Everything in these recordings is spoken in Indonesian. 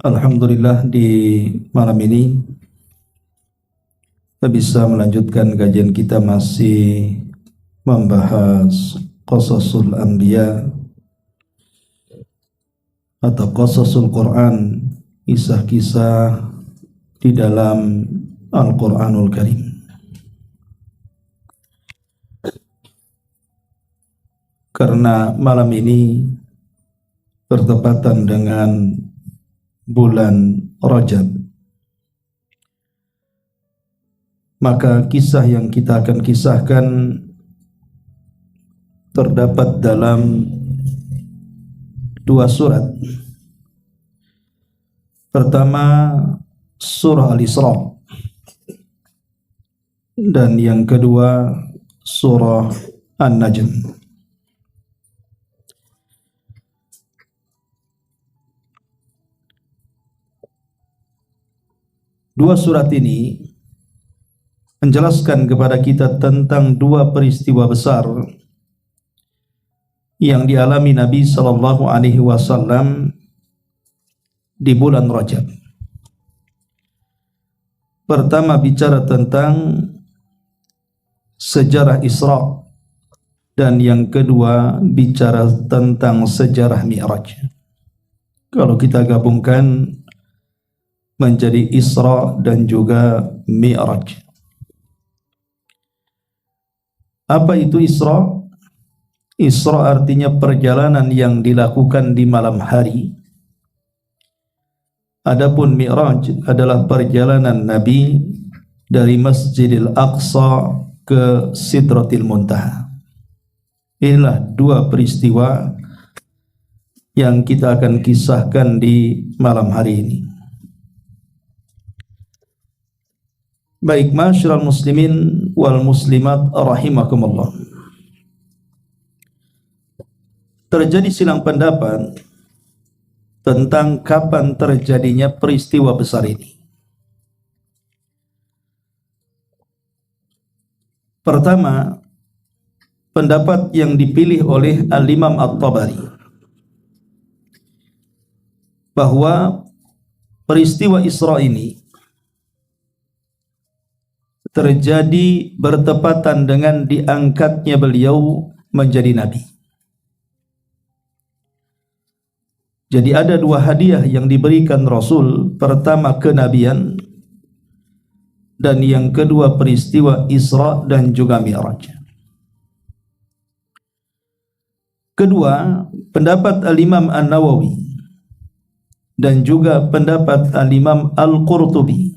Alhamdulillah, di malam ini kita bisa melanjutkan kajian kita masih membahas Qasasul Anbiya atau Qasasul Quran, kisah-kisah di dalam Al-Quranul Karim. Karena malam ini bertepatan dengan bulan Rajab, maka kisah yang kita akan kisahkan terdapat dalam dua surat. Pertama, surah Al-Isra, dan yang kedua surah An-Najm. Dua surat ini menjelaskan kepada kita tentang dua peristiwa besar yang dialami Nabi sallallahu alaihi wasallam di bulan Rajab. Pertama, bicara tentang sejarah Isra, dan yang kedua bicara tentang sejarah Mi'raj. Kalau kita gabungkan menjadi Isra dan juga Mi'raj. Apa itu Isra? Isra artinya perjalanan yang dilakukan di malam hari. Adapun Mi'raj adalah perjalanan Nabi dari Masjidil Aqsa ke Sidratil Muntaha. Inilah dua peristiwa yang kita akan kisahkan di malam hari ini. Baik, ma'asyiral muslimin wal muslimat rahimakumullah. Terjadi silang pendapat tentang kapan terjadinya peristiwa besar ini. Pertama, pendapat yang dipilih oleh Al-Imam At-Tabari bahwa peristiwa Isra ini terjadi bertepatan dengan diangkatnya beliau menjadi nabi. Jadi ada dua hadiah yang diberikan Rasul, pertama kenabian, dan yang kedua peristiwa Isra dan juga Mi'raj. Kedua, pendapat Al-Imam An-Nawawi dan juga pendapat Al-Imam Al-Qurtubi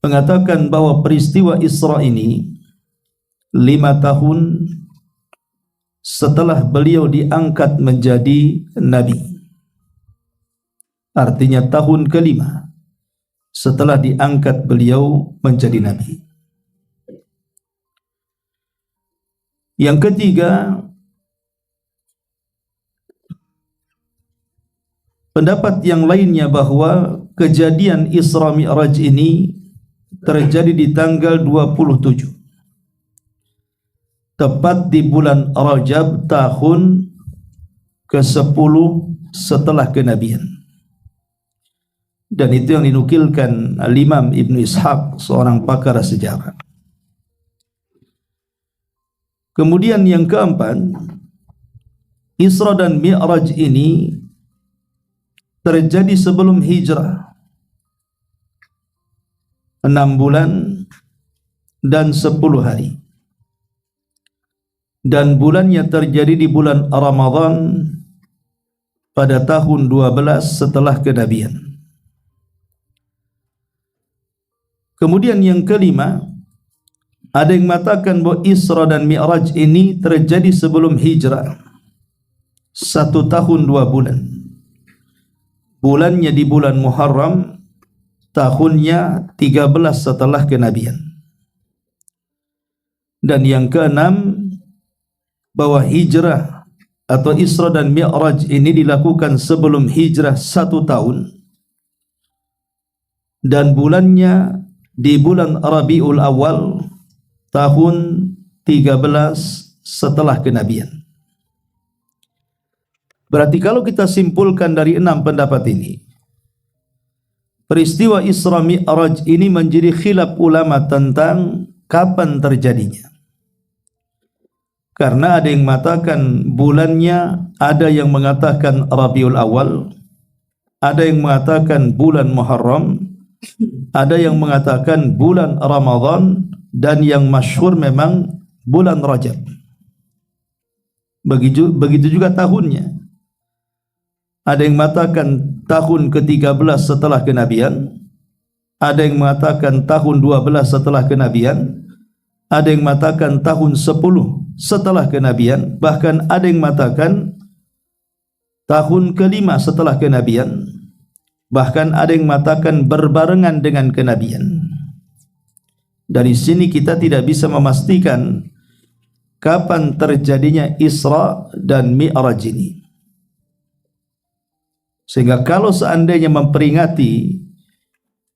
mengatakan bahwa peristiwa Isra ini 5 tahun setelah beliau diangkat menjadi nabi. Artinya tahun kelima setelah diangkat beliau menjadi nabi. Yang ketiga, pendapat yang lainnya bahwa kejadian Isra Mi'raj ini terjadi di tanggal 27, tepat di bulan Rajab tahun ke-10 setelah kenabian. Dan itu yang dinukilkan Al-Imam Ibnu Ishaq, seorang pakar sejarah. Kemudian yang keempat, Isra dan Mi'raj ini terjadi sebelum hijrah 6 bulan dan 10 hari. Dan bulannya terjadi di bulan Ramadan pada tahun 12 setelah kenabian. Kemudian yang kelima, ada yang mengatakan bahwa Isra dan Mi'raj ini terjadi sebelum hijrah 1 tahun 2 bulan. Bulannya di bulan Muharram, tahunnya 13 setelah kenabian. Dan yang keenam, bahwa hijrah atau Isra dan Mi'raj ini dilakukan sebelum hijrah 1 tahun, dan bulannya di bulan Rabiul Awal tahun 13 setelah kenabian. Berarti kalau kita simpulkan dari 6 pendapat ini, peristiwa Isra Mi'raj ini menjadi khilaf ulama tentang kapan terjadinya. Karena ada yang mengatakan bulannya, ada yang mengatakan Rabiul Awal, ada yang mengatakan bulan Muharram, ada yang mengatakan bulan Ramadan, dan yang masyhur memang bulan Rajab. Begitu juga tahunnya. Ada yang mengatakan tahun ke-13 setelah kenabian, ada yang mengatakan tahun 12 setelah kenabian, ada yang mengatakan tahun 10 setelah kenabian, bahkan ada yang mengatakan tahun ke-5 setelah kenabian, bahkan ada yang mengatakan berbarengan dengan kenabian. Dari sini kita tidak bisa memastikan kapan terjadinya Isra dan Mi'raj ini. Sehingga kalau seandainya memperingati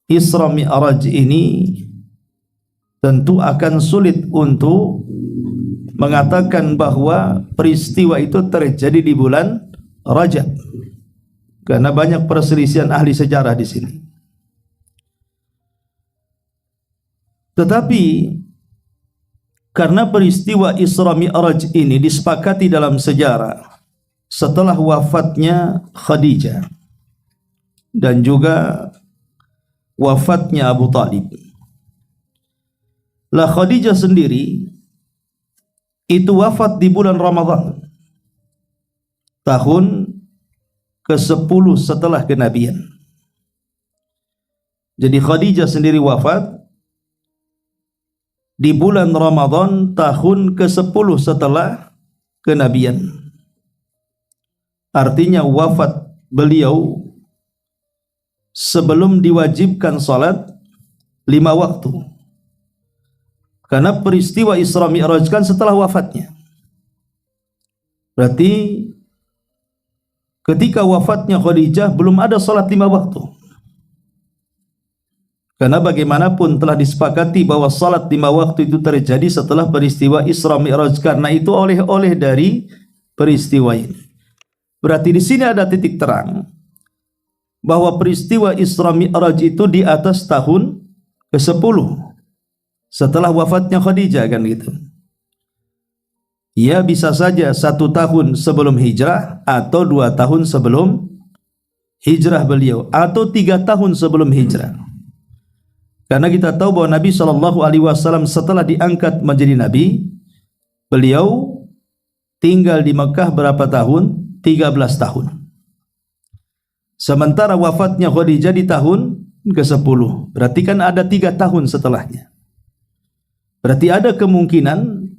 Isra Mi'raj ini, tentu akan sulit untuk mengatakan bahwa peristiwa itu terjadi di bulan Rajab, karena banyak perselisihan ahli sejarah di sini. Tetapi karena peristiwa Isra Mi'raj ini disepakati dalam sejarah setelah wafatnya Khadijah dan juga wafatnya Abu Talib. Lah Khadijah sendiri itu wafat di bulan Ramadan, tahun ke-10 setelah kenabian. Jadi Khadijah sendiri wafat di bulan Ramadan tahun ke-10 setelah kenabian. Artinya wafat beliau sebelum diwajibkan salat 5 waktu. Karena peristiwa Isra Mi'raj kan setelah wafatnya. Berarti ketika wafatnya Khadijah belum ada salat 5 waktu. Karena bagaimanapun telah disepakati bahwa salat 5 waktu itu terjadi setelah peristiwa Isra Mi'raj, karena itu oleh-oleh dari peristiwa ini. Berarti di sini ada titik terang bahwa peristiwa Isra Mi'raj itu di atas tahun ke-10 setelah wafatnya Khadijah, kan gitu. Ya, bisa saja 1 tahun sebelum hijrah, atau 2 tahun sebelum hijrah beliau, atau 3 tahun sebelum hijrah. Karena kita tahu bahwa Nabi SAW setelah diangkat menjadi Nabi, beliau tinggal di Mekah berapa tahun? 13 tahun. Sementara wafatnya Khadijah di tahun ke-10. Berarti kan ada 3 tahun setelahnya. Berarti ada kemungkinan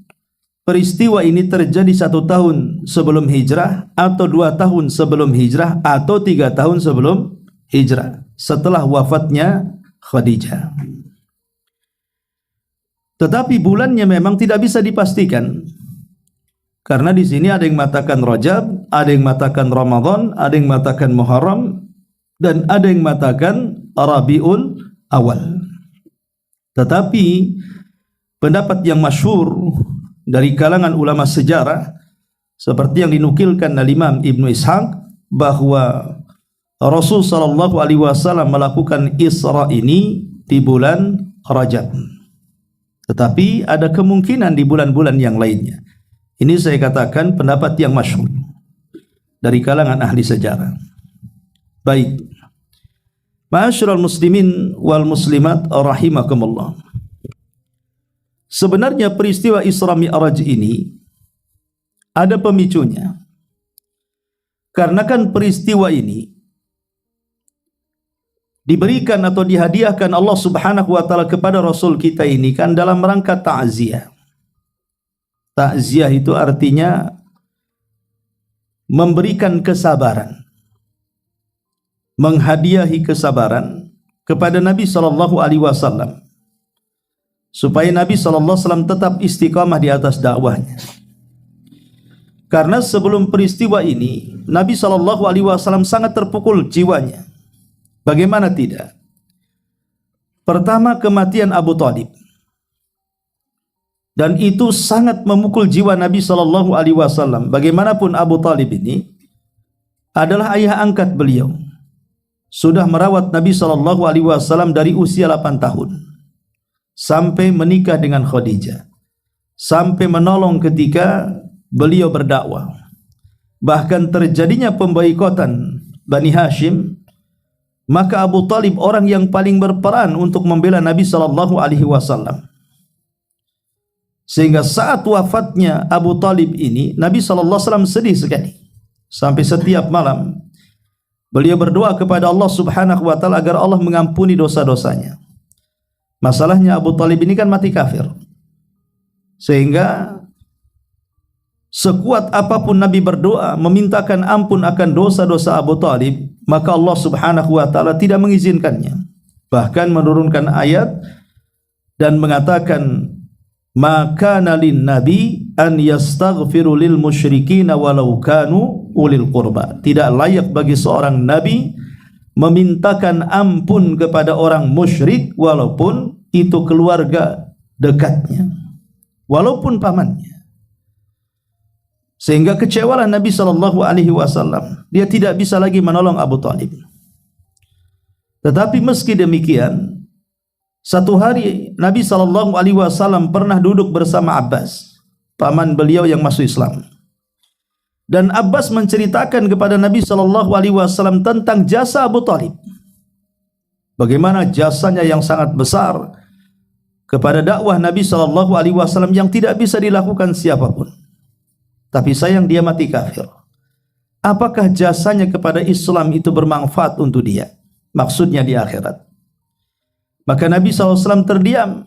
peristiwa ini terjadi 1 tahun sebelum hijrah, atau 2 tahun sebelum hijrah, atau 3 tahun sebelum hijrah, setelah wafatnya Khadijah. Tetapi bulannya memang tidak bisa dipastikan. Karena di sini ada yang mengatakan Rajab, ada yang mengatakan Ramadan, ada yang mengatakan Muharram, dan ada yang mengatakan Rabiul Awal. Tetapi pendapat yang masyhur dari kalangan ulama sejarah, seperti yang dinukilkan oleh Imam Ibnu Ishaq, bahwa Rasul sallallahu alaihi wasallam melakukan Isra ini di bulan Rajab. Tetapi ada kemungkinan di bulan-bulan yang lainnya. Ini saya katakan pendapat yang masyhur dari kalangan ahli sejarah. Baik. Ma'asyiral muslimin wal muslimat rahimakumullah. Sebenarnya peristiwa Isra Mi'raj ini ada pemicunya. Karena kan peristiwa ini diberikan atau dihadiahkan Allah Subhanahu wa taala kepada Rasul kita ini kan dalam rangka ta'ziyah. Ta'ziyah itu artinya memberikan kesabaran, menghadiahi kesabaran kepada Nabi sallallahu alaihi wasallam, supaya Nabi sallallahu alaihi wasallam tetap istiqamah di atas dakwahnya. Karena sebelum peristiwa ini Nabi sallallahu alaihi wasallam sangat terpukul jiwanya. Bagaimana tidak? Pertama, kematian Abu Talib. Dan itu sangat memukul jiwa Nabi sallallahu alaihi wasallam. Bagaimanapun Abu Talib ini adalah ayah angkat beliau. Sudah merawat Nabi SAW dari usia 8 tahun sampai menikah dengan Khadijah, sampai menolong ketika beliau berdakwah. Bahkan terjadinya pemboikotan Bani Hashim, maka Abu Talib orang yang paling berperan untuk membela Nabi SAW. Sehingga saat wafatnya Abu Talib ini, Nabi SAW sedih sekali. Sampai setiap malam beliau berdoa kepada Allah Subhanahu wa taala agar Allah mengampuni dosa-dosanya. Masalahnya Abu Talib ini kan mati kafir. Sehingga sekuat apapun Nabi berdoa memintakan ampun akan dosa-dosa Abu Talib, maka Allah Subhanahu wa taala tidak mengizinkannya. Bahkan menurunkan ayat dan mengatakan, maka nalin nabi an yastaghfiru lil musyrikin walau kanu ulil qurba. Tidak layak bagi seorang nabi memintakan ampun kepada orang musyrik walaupun itu keluarga dekatnya, walaupun pamannya. Sehingga kecewalah Nabi SAW. Dia tidak bisa lagi menolong Abu Talib. Tetapi meski demikian, satu hari Nabi SAW pernah duduk bersama Abbas, paman beliau yang masuk Islam. Dan Abbas menceritakan kepada Nabi SAW tentang jasa Abu Talib. Bagaimana jasanya yang sangat besar kepada dakwah Nabi SAW yang tidak bisa dilakukan siapapun. Tapi sayang dia mati kafir. Apakah jasanya kepada Islam itu bermanfaat untuk dia? Maksudnya di akhirat. Maka Nabi SAW terdiam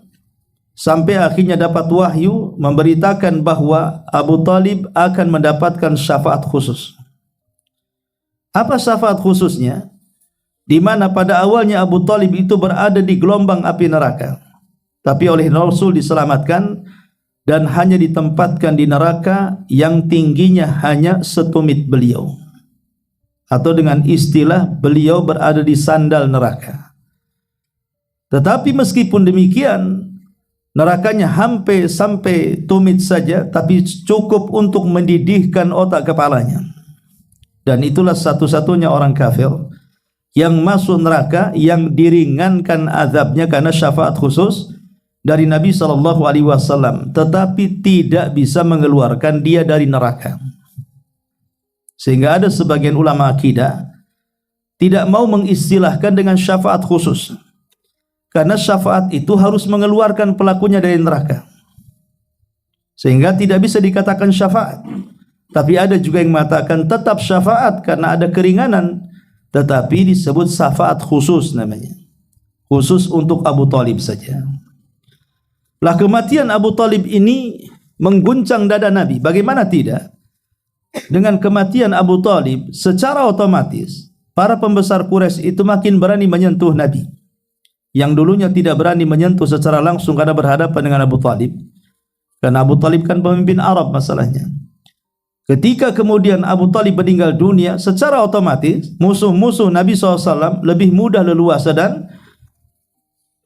sampai akhirnya dapat wahyu memberitakan bahwa Abu Talib akan mendapatkan syafaat khusus. Apa syafaat khususnya? Di mana pada awalnya Abu Talib itu berada di gelombang api neraka, tapi oleh Rasul diselamatkan dan hanya ditempatkan di neraka yang tingginya hanya setumit beliau, atau dengan istilah beliau berada di sandal neraka. Tetapi meskipun demikian, nerakanya hampir sampai tumit saja, tapi cukup untuk mendidihkan otak kepalanya. Dan itulah satu-satunya orang kafir yang masuk neraka yang diringankan azabnya karena syafaat khusus dari Nabi SAW, tetapi tidak bisa mengeluarkan dia dari neraka. Sehingga ada sebagian ulama akidah tidak mau mengistilahkan dengan syafaat khusus, karena syafaat itu harus mengeluarkan pelakunya dari neraka, sehingga tidak bisa dikatakan syafaat. Tapi ada juga yang mengatakan tetap syafaat karena ada keringanan, tetapi disebut syafaat khusus namanya, khusus untuk Abu Talib saja. Lah kematian Abu Talib ini mengguncang dada Nabi. Bagaimana tidak? Dengan kematian Abu Talib, secara otomatis para pembesar Quraisy itu makin berani menyentuh Nabi, yang dulunya tidak berani menyentuh secara langsung karena berhadapan dengan Abu Talib. Karena Abu Talib kan pemimpin Arab masalahnya. Ketika kemudian Abu Talib meninggal dunia, secara otomatis musuh-musuh Nabi SAW lebih mudah leluasa dan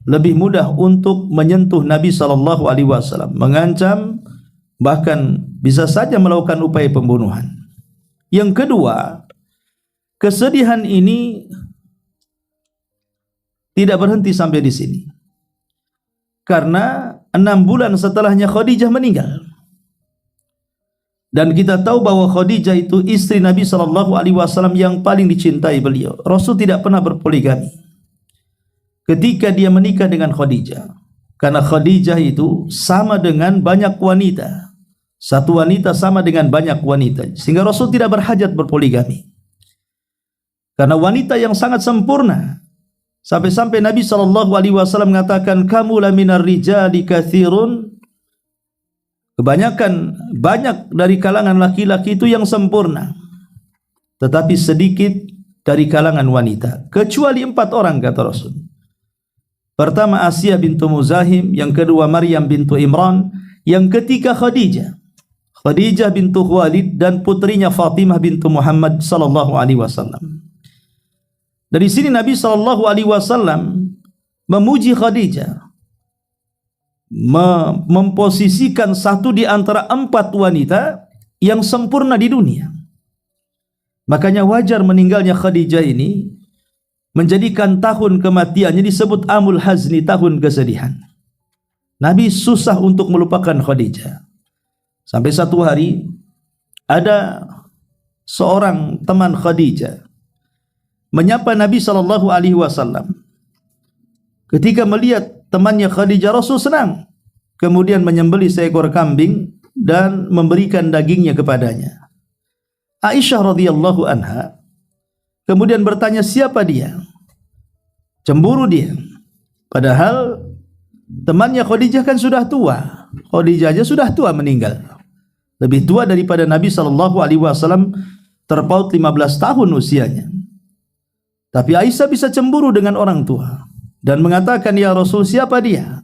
lebih mudah untuk menyentuh Nabi SAW, mengancam, bahkan bisa saja melakukan upaya pembunuhan. Yang kedua, kesedihan ini tidak berhenti sampai di sini. Karena 6 bulan setelahnya Khadijah meninggal. Dan kita tahu bahwa Khadijah itu istri Nabi SAW yang paling dicintai beliau. Rasul tidak pernah berpoligami ketika dia menikah dengan Khadijah. Karena Khadijah itu sama dengan banyak wanita. Satu wanita sama dengan banyak wanita. Sehingga Rasul tidak berhajat berpoligami. Karena wanita yang sangat sempurna. Sampai-sampai Nabi SAW mengatakan, kamu la minar rijali kathirun. Kebanyakan, banyak dari kalangan laki-laki itu yang sempurna, tetapi sedikit dari kalangan wanita. Kecuali 4 orang, kata Rasul. Pertama Asiyah bintu Muzahim, yang kedua Maryam bintu Imran, yang ketiga Khadijah. Khadijah bintu Khuwailid dan putrinya Fatimah bintu Muhammad sallallahu alaihi wasallam. Dari sini Nabi sallallahu alaihi wasallam memuji Khadijah, memposisikan satu di antara 4 wanita yang sempurna di dunia. Makanya wajar meninggalnya Khadijah ini menjadikan tahun kematiannya disebut Amul Hazni, tahun kesedihan. Nabi susah untuk melupakan Khadijah. Sampai satu hari ada seorang teman Khadijah menyapa Nabi SAW. Ketika melihat temannya Khadijah, Rasul senang. Kemudian menyembelih seekor kambing dan memberikan dagingnya kepadanya. Aisyah radhiyallahu anha kemudian bertanya, siapa dia? Cemburu dia. Padahal temannya Khadijah kan sudah tua. Khadijah aja sudah tua meninggal. Lebih tua daripada Nabi SAW, terpaut 15 tahun usianya. Tapi Aisyah bisa cemburu dengan orang tua dan mengatakan, ya Rasul, siapa dia?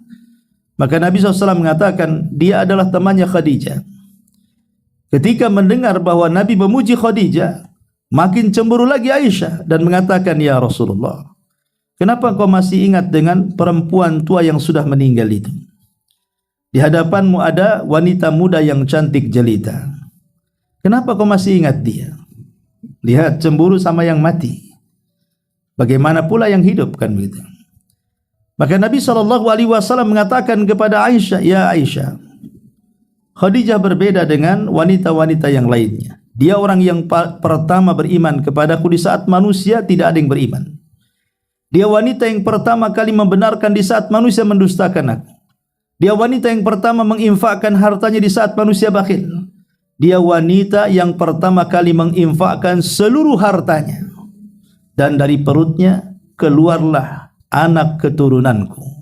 Maka Nabi SAW mengatakan, dia adalah temannya Khadijah. Ketika mendengar bahwa Nabi memuji Khadijah, makin cemburu lagi Aisyah dan mengatakan, ya Rasulullah, kenapa kau masih ingat dengan perempuan tua yang sudah meninggal itu? Di hadapanmu ada wanita muda yang cantik jelita. Kenapa kau masih ingat dia? Lihat, cemburu sama yang mati. Bagaimana pula yang hidup, kan begitu? Maka Nabi SAW mengatakan kepada Aisyah, ya Aisyah, Khadijah berbeda dengan wanita-wanita yang lainnya. Dia orang yang pertama beriman kepadaku di saat manusia tidak ada yang beriman. Dia wanita yang pertama kali membenarkan di saat manusia mendustakan aku. Dia wanita yang pertama menginfakkan hartanya di saat manusia bakhil. Dia wanita yang pertama kali menginfakkan seluruh hartanya. Dan dari perutnya keluarlah anak keturunanku.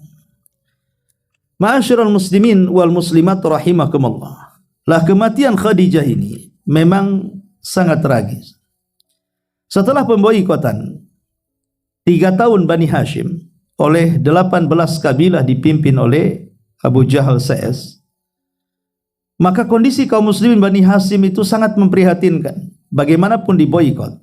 Ma'asyiral muslimin wal muslimat rahimakumullah. Lah, kematian Khadijah ini memang sangat tragis. Setelah pemboikotan 3 tahun Bani Hashim oleh 18 kabilah dipimpin oleh Abu Jahal CS, maka kondisi kaum muslimin Bani Hashim itu sangat memprihatinkan. Bagaimanapun diboikot,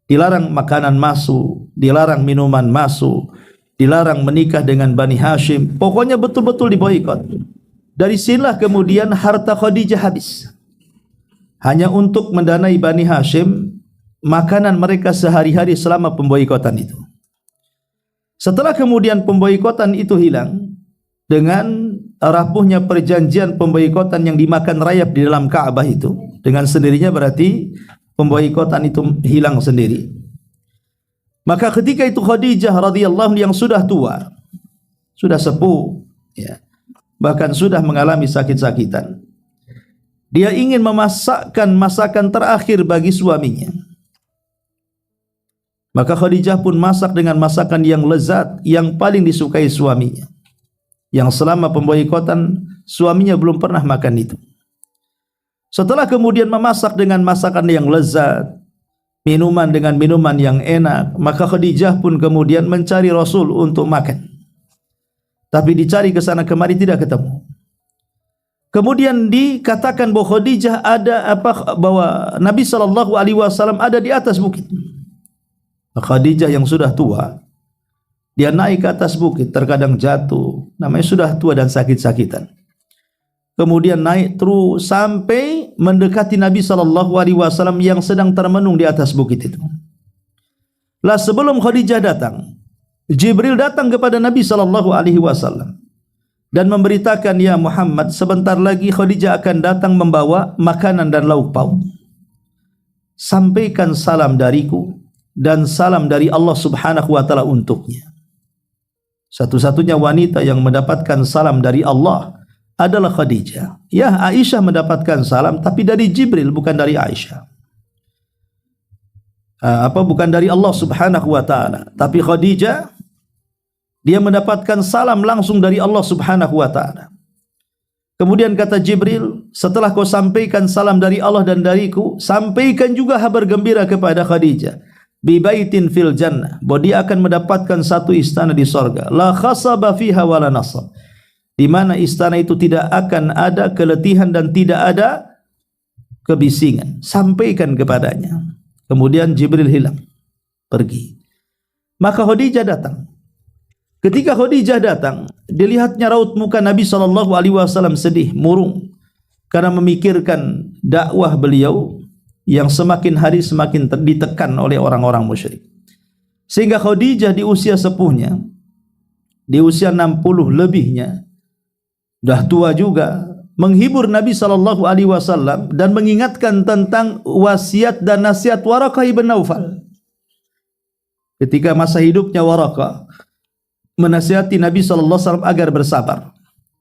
dilarang makanan masuk, dilarang minuman masuk, dilarang menikah dengan Bani Hashim. Pokoknya betul-betul diboikot. Dari sinilah kemudian harta Khadijah habis. Hanya untuk mendanai Bani Hashim makanan mereka sehari-hari selama pemboikotan itu. Setelah kemudian pemboikotan itu hilang, dengan rapuhnya perjanjian pemboikotan yang dimakan rayap di dalam Ka'bah itu, dengan sendirinya berarti pemboikotan itu hilang sendiri. Maka ketika itu Khadijah radhiyallahu anha yang sudah tua, sudah sepuh, ya, bahkan sudah mengalami sakit-sakitan, dia ingin memasakkan masakan terakhir bagi suaminya. Maka Khadijah pun masak dengan masakan yang lezat, yang paling disukai suaminya, yang selama pemboikotan suaminya belum pernah makan itu. Setelah kemudian memasak dengan masakan yang lezat, minuman dengan minuman yang enak, maka Khadijah pun kemudian mencari Rasul untuk makan. Tapi dicari ke sana kemari tidak ketemu. Kemudian dikatakan bahwa Khadijah bahwa Nabi SAW ada di atas bukit. Khadijah yang sudah tua, dia naik ke atas bukit, terkadang jatuh, namanya sudah tua dan sakit-sakitan. Kemudian naik terus sampai mendekati Nabi SAW yang sedang termenung di atas bukit itu. Lah, sebelum Khadijah datang, Jibril datang kepada Nabi SAW dan memberitakan, ya Muhammad, sebentar lagi Khadijah akan datang membawa makanan dan lauk pauk. Sampaikan salam dariku dan salam dari Allah Subhanahu wa taala untuknya. Satu-satunya wanita yang mendapatkan salam dari Allah adalah Khadijah. Ya, Aisyah mendapatkan salam tapi dari Jibril, bukan dari Aisyah. Bukan dari Allah Subhanahu wa taala, tapi Khadijah dia mendapatkan salam langsung dari Allah Subhanahu wa taala. Kemudian kata Jibril, setelah kau sampaikan salam dari Allah dan dariku, sampaikan juga kabar gembira kepada Khadijah, bi baitin fil jannah, bahwa dia akan mendapatkan satu istana di sorga, la khasaba fiha wala nasab, di mana istana itu tidak akan ada keletihan dan tidak ada kebisingan. Sampaikan kepadanya. Kemudian Jibril hilang, pergi. Maka Khadijah datang. Ketika Khadijah datang, dilihatnya raut muka Nabi SAW sedih, murung, karena memikirkan dakwah beliau yang semakin hari semakin ditekan oleh orang-orang musyrik. Sehingga Khadijah di usia sepuhnya, di usia 60 lebihnya, dah tua juga, menghibur Nabi SAW dan mengingatkan tentang wasiat dan nasihat Waraqah ibn Naufal. Ketika masa hidupnya Waraqah menasihati Nabi SAW agar bersabar,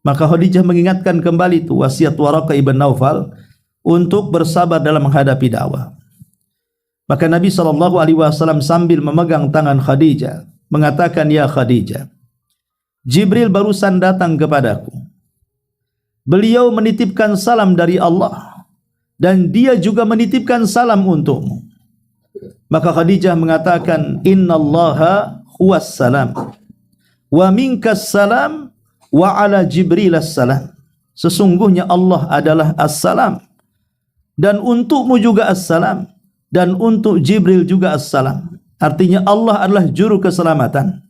maka Khadijah mengingatkan kembali itu wasiat Waraqah ibn Naufal untuk bersabar dalam menghadapi dakwah. Maka Nabi SAW sambil memegang tangan Khadijah mengatakan, "Ya Khadijah, Jibril barusan datang kepadaku. Beliau menitipkan salam dari Allah dan dia juga menitipkan salam untukmu." Maka Khadijah mengatakan, "Innallaha huwas salam wa minkas salam wa ala Jibril as-salam." Sesungguhnya Allah adalah as-salam dan untukmu juga as-salam dan untuk Jibril juga as-salam. Artinya Allah adalah juru keselamatan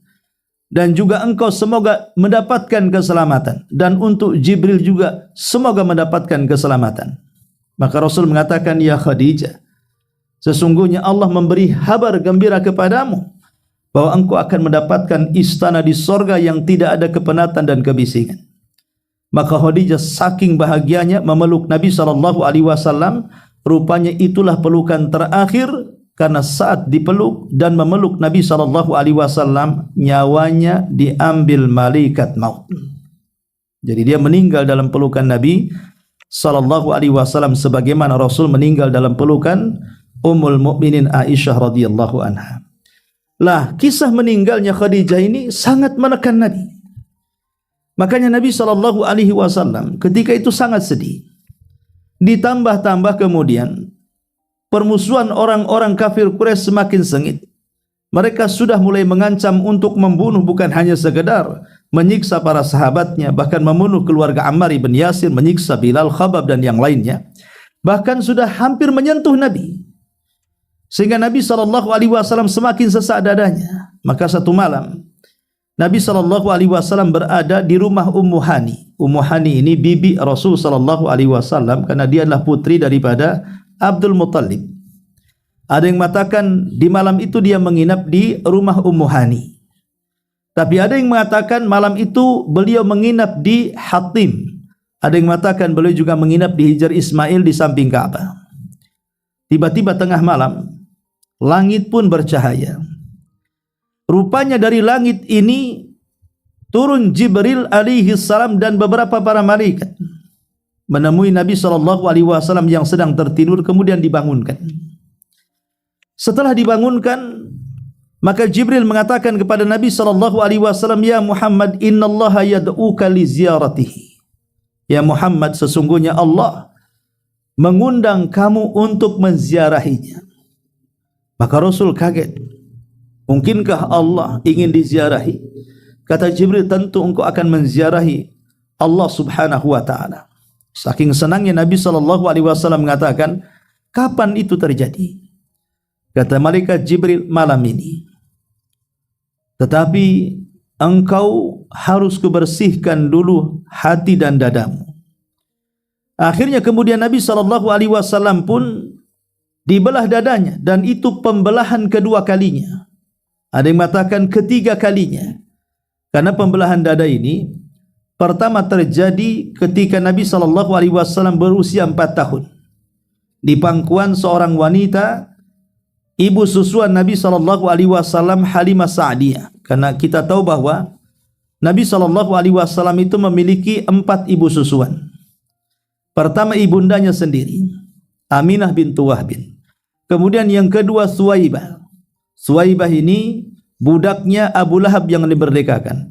dan juga engkau semoga mendapatkan keselamatan, dan untuk Jibril juga semoga mendapatkan keselamatan. Maka Rasul mengatakan, "Ya Khadijah, sesungguhnya Allah memberi kabar gembira kepadamu bahwa engkau akan mendapatkan istana di sorga yang tidak ada kepenatan dan kebisingan." Maka Khadijah saking bahagianya memeluk Nabi SAW. Rupanya itulah pelukan terakhir, karena saat dipeluk dan memeluk Nabi SAW, nyawanya diambil malaikat maut. Jadi dia meninggal dalam pelukan Nabi SAW, sebagaimana Rasul meninggal dalam pelukan Ummul Mukminin Aisyah radhiyallahu anha. Lah, kisah meninggalnya Khadijah ini sangat menekan Nabi. Makanya Nabi SAW ketika itu sangat sedih. Ditambah-tambah kemudian permusuhan orang-orang kafir Quraisy semakin sengit. Mereka sudah mulai mengancam untuk membunuh, bukan hanya sekedar menyiksa para sahabatnya, bahkan membunuh keluarga Ammar ibn Yasir, menyiksa Bilal, Khabab dan yang lainnya. Bahkan sudah hampir menyentuh Nabi. Sehingga Nabi SAW semakin sesak dadanya. Maka satu malam Nabi SAW berada di rumah Ummu Hani. Ummu Hani ini bibi Rasul SAW, karena dia adalah putri daripada Abdul Muttalib. Ada yang mengatakan di malam itu dia menginap di rumah Ummu Hani. Tapi ada yang mengatakan malam itu beliau menginap di Hatim. Ada yang mengatakan beliau juga menginap di Hijr Ismail di samping Ka'bah. Tiba-tiba tengah malam, langit pun bercahaya. Rupanya dari langit ini turun Jibril alaihi salam dan beberapa para malaikat menemui Nabi SAW yang sedang tertidur, kemudian dibangunkan. Setelah dibangunkan, maka Jibril mengatakan kepada Nabi SAW, "Ya Muhammad, innallaha yad'uka li ziyaratihi." Ya Muhammad, sesungguhnya Allah mengundang kamu untuk menziarahinya. Maka Rasul kaget. Mungkinkah Allah ingin diziarahi? Kata Jibril, tentu engkau akan menziarahi Allah subhanahu wa ta'ala. Saking senangnya Nabi SAW mengatakan, kapan itu terjadi? Kata malaikat Jibril, malam ini. Tetapi engkau harus kubersihkan dulu hati dan dadamu. Akhirnya kemudian Nabi SAW pun dibelah dadanya, dan itu pembelahan kedua kalinya. Ada yang mengatakan ketiga kalinya. Karena pembelahan dada ini pertama terjadi ketika Nabi SAW berusia 4 tahun. Di pangkuan seorang wanita, ibu susuan Nabi SAW, Halimah Sa'diyah. Karena kita tahu bahwa Nabi SAW itu memiliki 4 ibu susuan. Pertama ibundanya sendiri, Aminah bintu Wahbin. Kemudian yang kedua Suwaibah. Suwaibah ini budaknya Abu Lahab yang diberdekakan.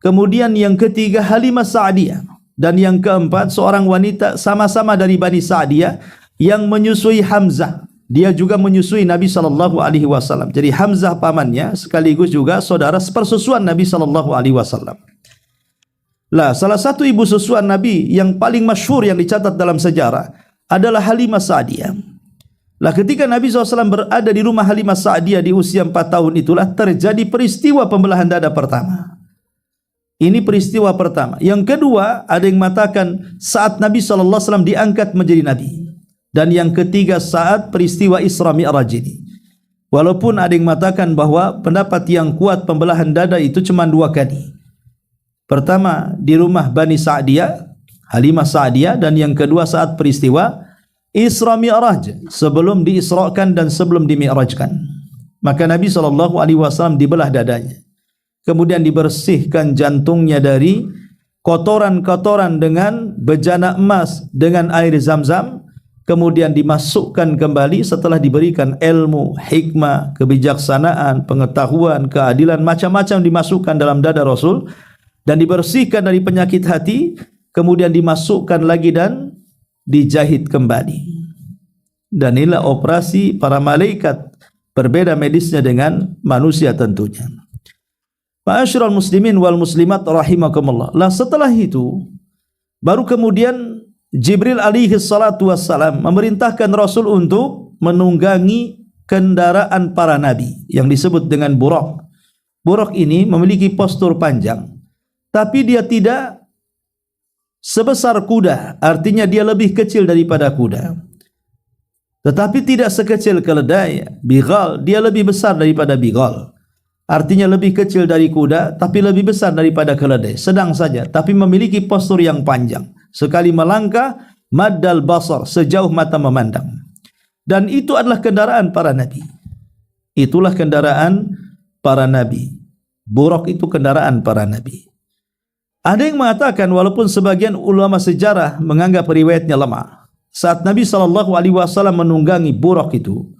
Kemudian yang ketiga Halimah Sa'diyah. Dan yang keempat seorang wanita sama-sama dari Bani Sa'diyah yang menyusui Hamzah. Dia juga menyusui Nabi SAW. Jadi Hamzah pamannya sekaligus juga saudara sepersusuan Nabi SAW. Lah, salah satu ibu susuan Nabi yang paling masyhur yang dicatat dalam sejarah adalah Halimah Sa'diyah. Lah, ketika Nabi SAW berada di rumah Halimah Sa'diyah di usia 4 tahun itulah terjadi peristiwa pembelahan dada pertama. Ini peristiwa pertama. Yang kedua, ada yang mengatakan saat Nabi SAW diangkat menjadi Nabi. dan yang ketiga saat peristiwa Isra Mi'raj ini. Walaupun ada yang mengatakan bahwa pendapat yang kuat pembelahan dada itu cuma 2 kali. Pertama di rumah Bani Sa'diyah, Halimah Sa'diyah, dan yang kedua saat peristiwa Isra Mi'raj, sebelum diisrakan dan sebelum dimi'rajkan. Maka Nabi SAW dibelah dadanya, kemudian dibersihkan jantungnya dari kotoran-kotoran dengan bejana emas dengan air Zam-Zam, kemudian dimasukkan kembali setelah diberikan ilmu, hikmah, kebijaksanaan, pengetahuan, keadilan, macam-macam dimasukkan dalam dada Rasul dan dibersihkan dari penyakit hati, kemudian dimasukkan lagi dan dijahit kembali. Dan inilah operasi para malaikat, berbeda medisnya dengan manusia tentunya. Ma'asyiral muslimin wal muslimat rahimakumullah. Lah setelah itu baru kemudian Jibril alaihi salatu wassalam memerintahkan Rasul untuk menunggangi kendaraan para nabi yang disebut dengan Buraq. Buraq ini memiliki postur panjang, tapi dia tidak sebesar kuda, artinya dia lebih kecil daripada kuda. Tetapi tidak sekecil keledai, bighal, dia lebih besar daripada bighal. Artinya lebih kecil dari kuda, tapi lebih besar daripada keledai. Sedang saja, tapi memiliki postur yang panjang. Sekali melangkah, maddal basar, sejauh mata memandang. Dan itu adalah kendaraan para nabi. Itulah kendaraan para nabi. Buraq itu kendaraan para nabi. Ada yang mengatakan, walaupun sebagian ulama sejarah menganggap riwayatnya lemah, saat Nabi SAW menunggangi Buraq itu,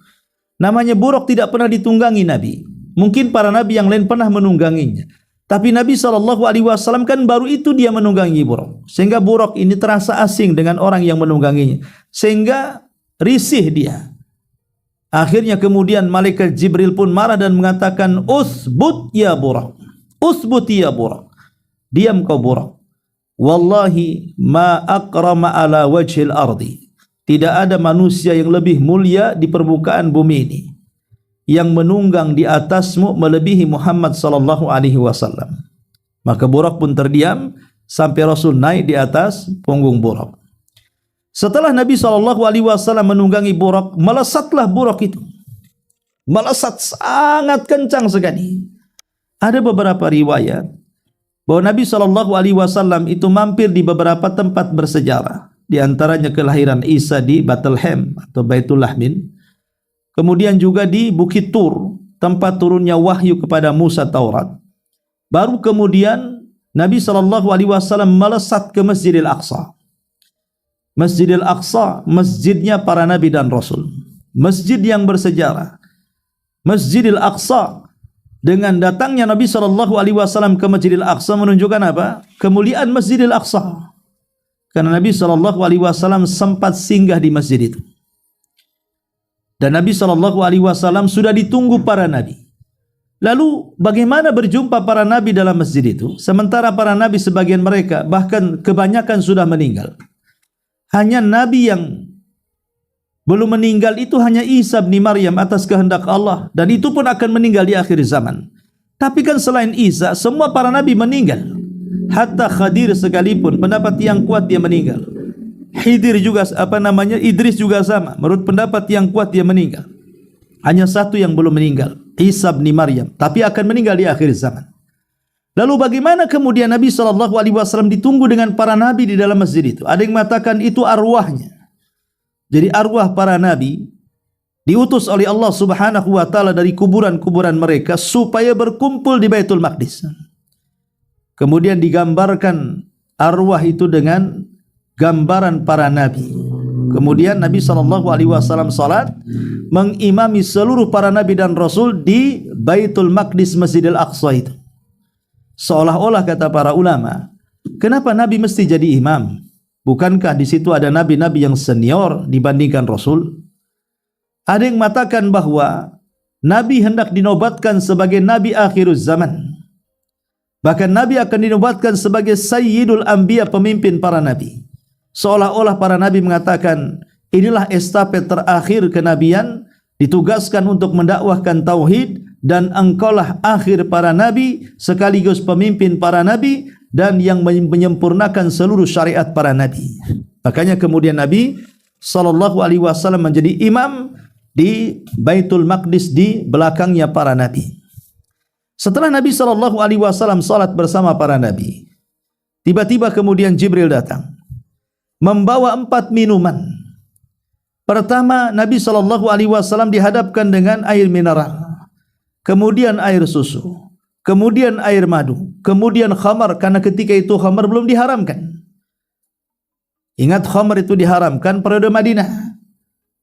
namanya Buraq tidak pernah ditunggangi Nabi. Mungkin para nabi yang lain pernah menungganginya, tapi Nabi SAW kan baru itu dia menunggangi Buraq, sehingga Buraq ini terasa asing dengan orang yang menungganginya, sehingga risih dia. Akhirnya kemudian malaikat Jibril pun marah dan mengatakan, "Uthbut ya Buraq, uthbut ya Buraq, diam kau Buraq. Wallahi ma akrama ala wajhil ardi." Tidak ada manusia yang lebih mulia di permukaan bumi ini yang menunggang di atasmu melebihi Muhammad sallallahu alaihi wasallam. Maka Buraq pun terdiam sampai Rasul naik di atas punggung Buraq. Setelah Nabi sallallahu alaihi wasallam menunggangi Buraq, melesatlah Buraq itu. Melesat sangat kencang sekali. Ada beberapa riwayat bahwa Nabi sallallahu alaihi wasallam itu mampir di beberapa tempat bersejarah, di antaranya kelahiran Isa di Bethlehem atau Baitul Lahmin. Kemudian juga di Bukit Tur, tempat turunnya wahyu kepada Musa Taurat. Baru kemudian Nabi SAW melesat ke Masjidil Aqsa. Masjidil Aqsa, masjidnya para nabi dan rasul. Masjid yang bersejarah. Masjidil Aqsa, dengan datangnya Nabi SAW ke Masjidil Aqsa menunjukkan apa? Kemuliaan Masjidil Aqsa. Karena Nabi SAW sempat singgah di masjid itu. Dan Nabi SAW sudah ditunggu para nabi. Lalu bagaimana berjumpa para nabi dalam masjid itu? Sementara para nabi sebagian mereka, bahkan kebanyakan sudah meninggal. Hanya nabi yang belum meninggal itu hanya Isa bin Maryam atas kehendak Allah. Dan itu pun akan meninggal di akhir zaman. Tapi kan selain Isa, semua para nabi meninggal. Hatta Khadir sekalipun, pendapat yang kuat dia meninggal. Khidir juga Idris juga sama. Menurut pendapat yang kuat dia meninggal. Hanya satu yang belum meninggal, Isa bin Maryam, tapi akan meninggal di akhir zaman. Lalu bagaimana kemudian Nabi SAW ditunggu dengan para nabi di dalam masjid itu? Ada yang mengatakan itu arwahnya. Jadi arwah para nabi diutus oleh Allah Subhanahu wa taala dari kuburan-kuburan mereka supaya berkumpul di Baitul Maqdis. Kemudian digambarkan arwah itu dengan gambaran para nabi. Kemudian Nabi SAW salat mengimami seluruh para nabi dan rasul di Baitul Maqdis Masjidil Aqsa itu. Seolah-olah kata para ulama, kenapa nabi mesti jadi imam? Bukankah di situ ada nabi-nabi yang senior dibandingkan rasul? Ada yang mengatakan bahwa nabi hendak dinobatkan sebagai nabi akhiruz zaman. Bahkan nabi akan dinobatkan sebagai sayyidul anbiya, pemimpin para nabi. Seolah-olah para nabi mengatakan, inilah estafet terakhir kenabian, ditugaskan untuk mendakwahkan tauhid, dan engkaulah akhir para nabi sekaligus pemimpin para nabi dan yang menyempurnakan seluruh syariat para nabi. Makanya kemudian Nabi sallallahu alaihi wasallam menjadi imam di Baitul Maqdis di belakangnya para nabi. Setelah Nabi sallallahu alaihi wasallam salat bersama para nabi, tiba-tiba kemudian Jibril datang membawa 4 minuman. Pertama, Nabi sallallahu alaihi wasallam dihadapkan dengan air mineral, kemudian air susu, kemudian air madu, kemudian khamar, karena ketika itu khamar belum diharamkan. Ingat, khamar itu diharamkan periode Madinah.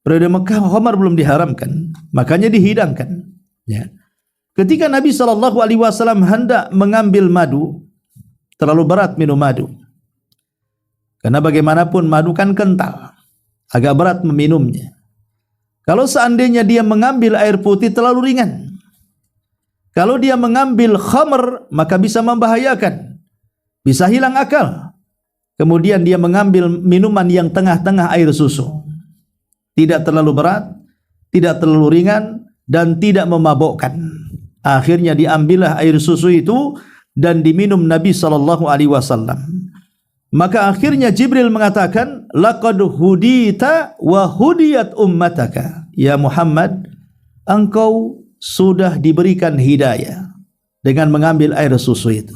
Periode Mekah khamar belum diharamkan, makanya dihidangkan. Ya. Ketika Nabi sallallahu alaihi wasallam hendak mengambil madu, terlalu berat minum madu. Karena bagaimanapun madu kan kental, agak berat meminumnya. Kalau seandainya dia mengambil air putih terlalu ringan. Kalau dia mengambil khamr maka bisa membahayakan, bisa hilang akal. Kemudian dia mengambil minuman yang tengah-tengah, air susu. Tidak terlalu berat, tidak terlalu ringan, dan tidak memabukkan. Akhirnya diambillah air susu itu dan diminum Nabi sallallahu alaihi wasallam. Maka akhirnya Jibril mengatakan, laqad hudita wa hudiyat ummataka. Ya Muhammad, engkau sudah diberikan hidayah dengan mengambil air susu itu.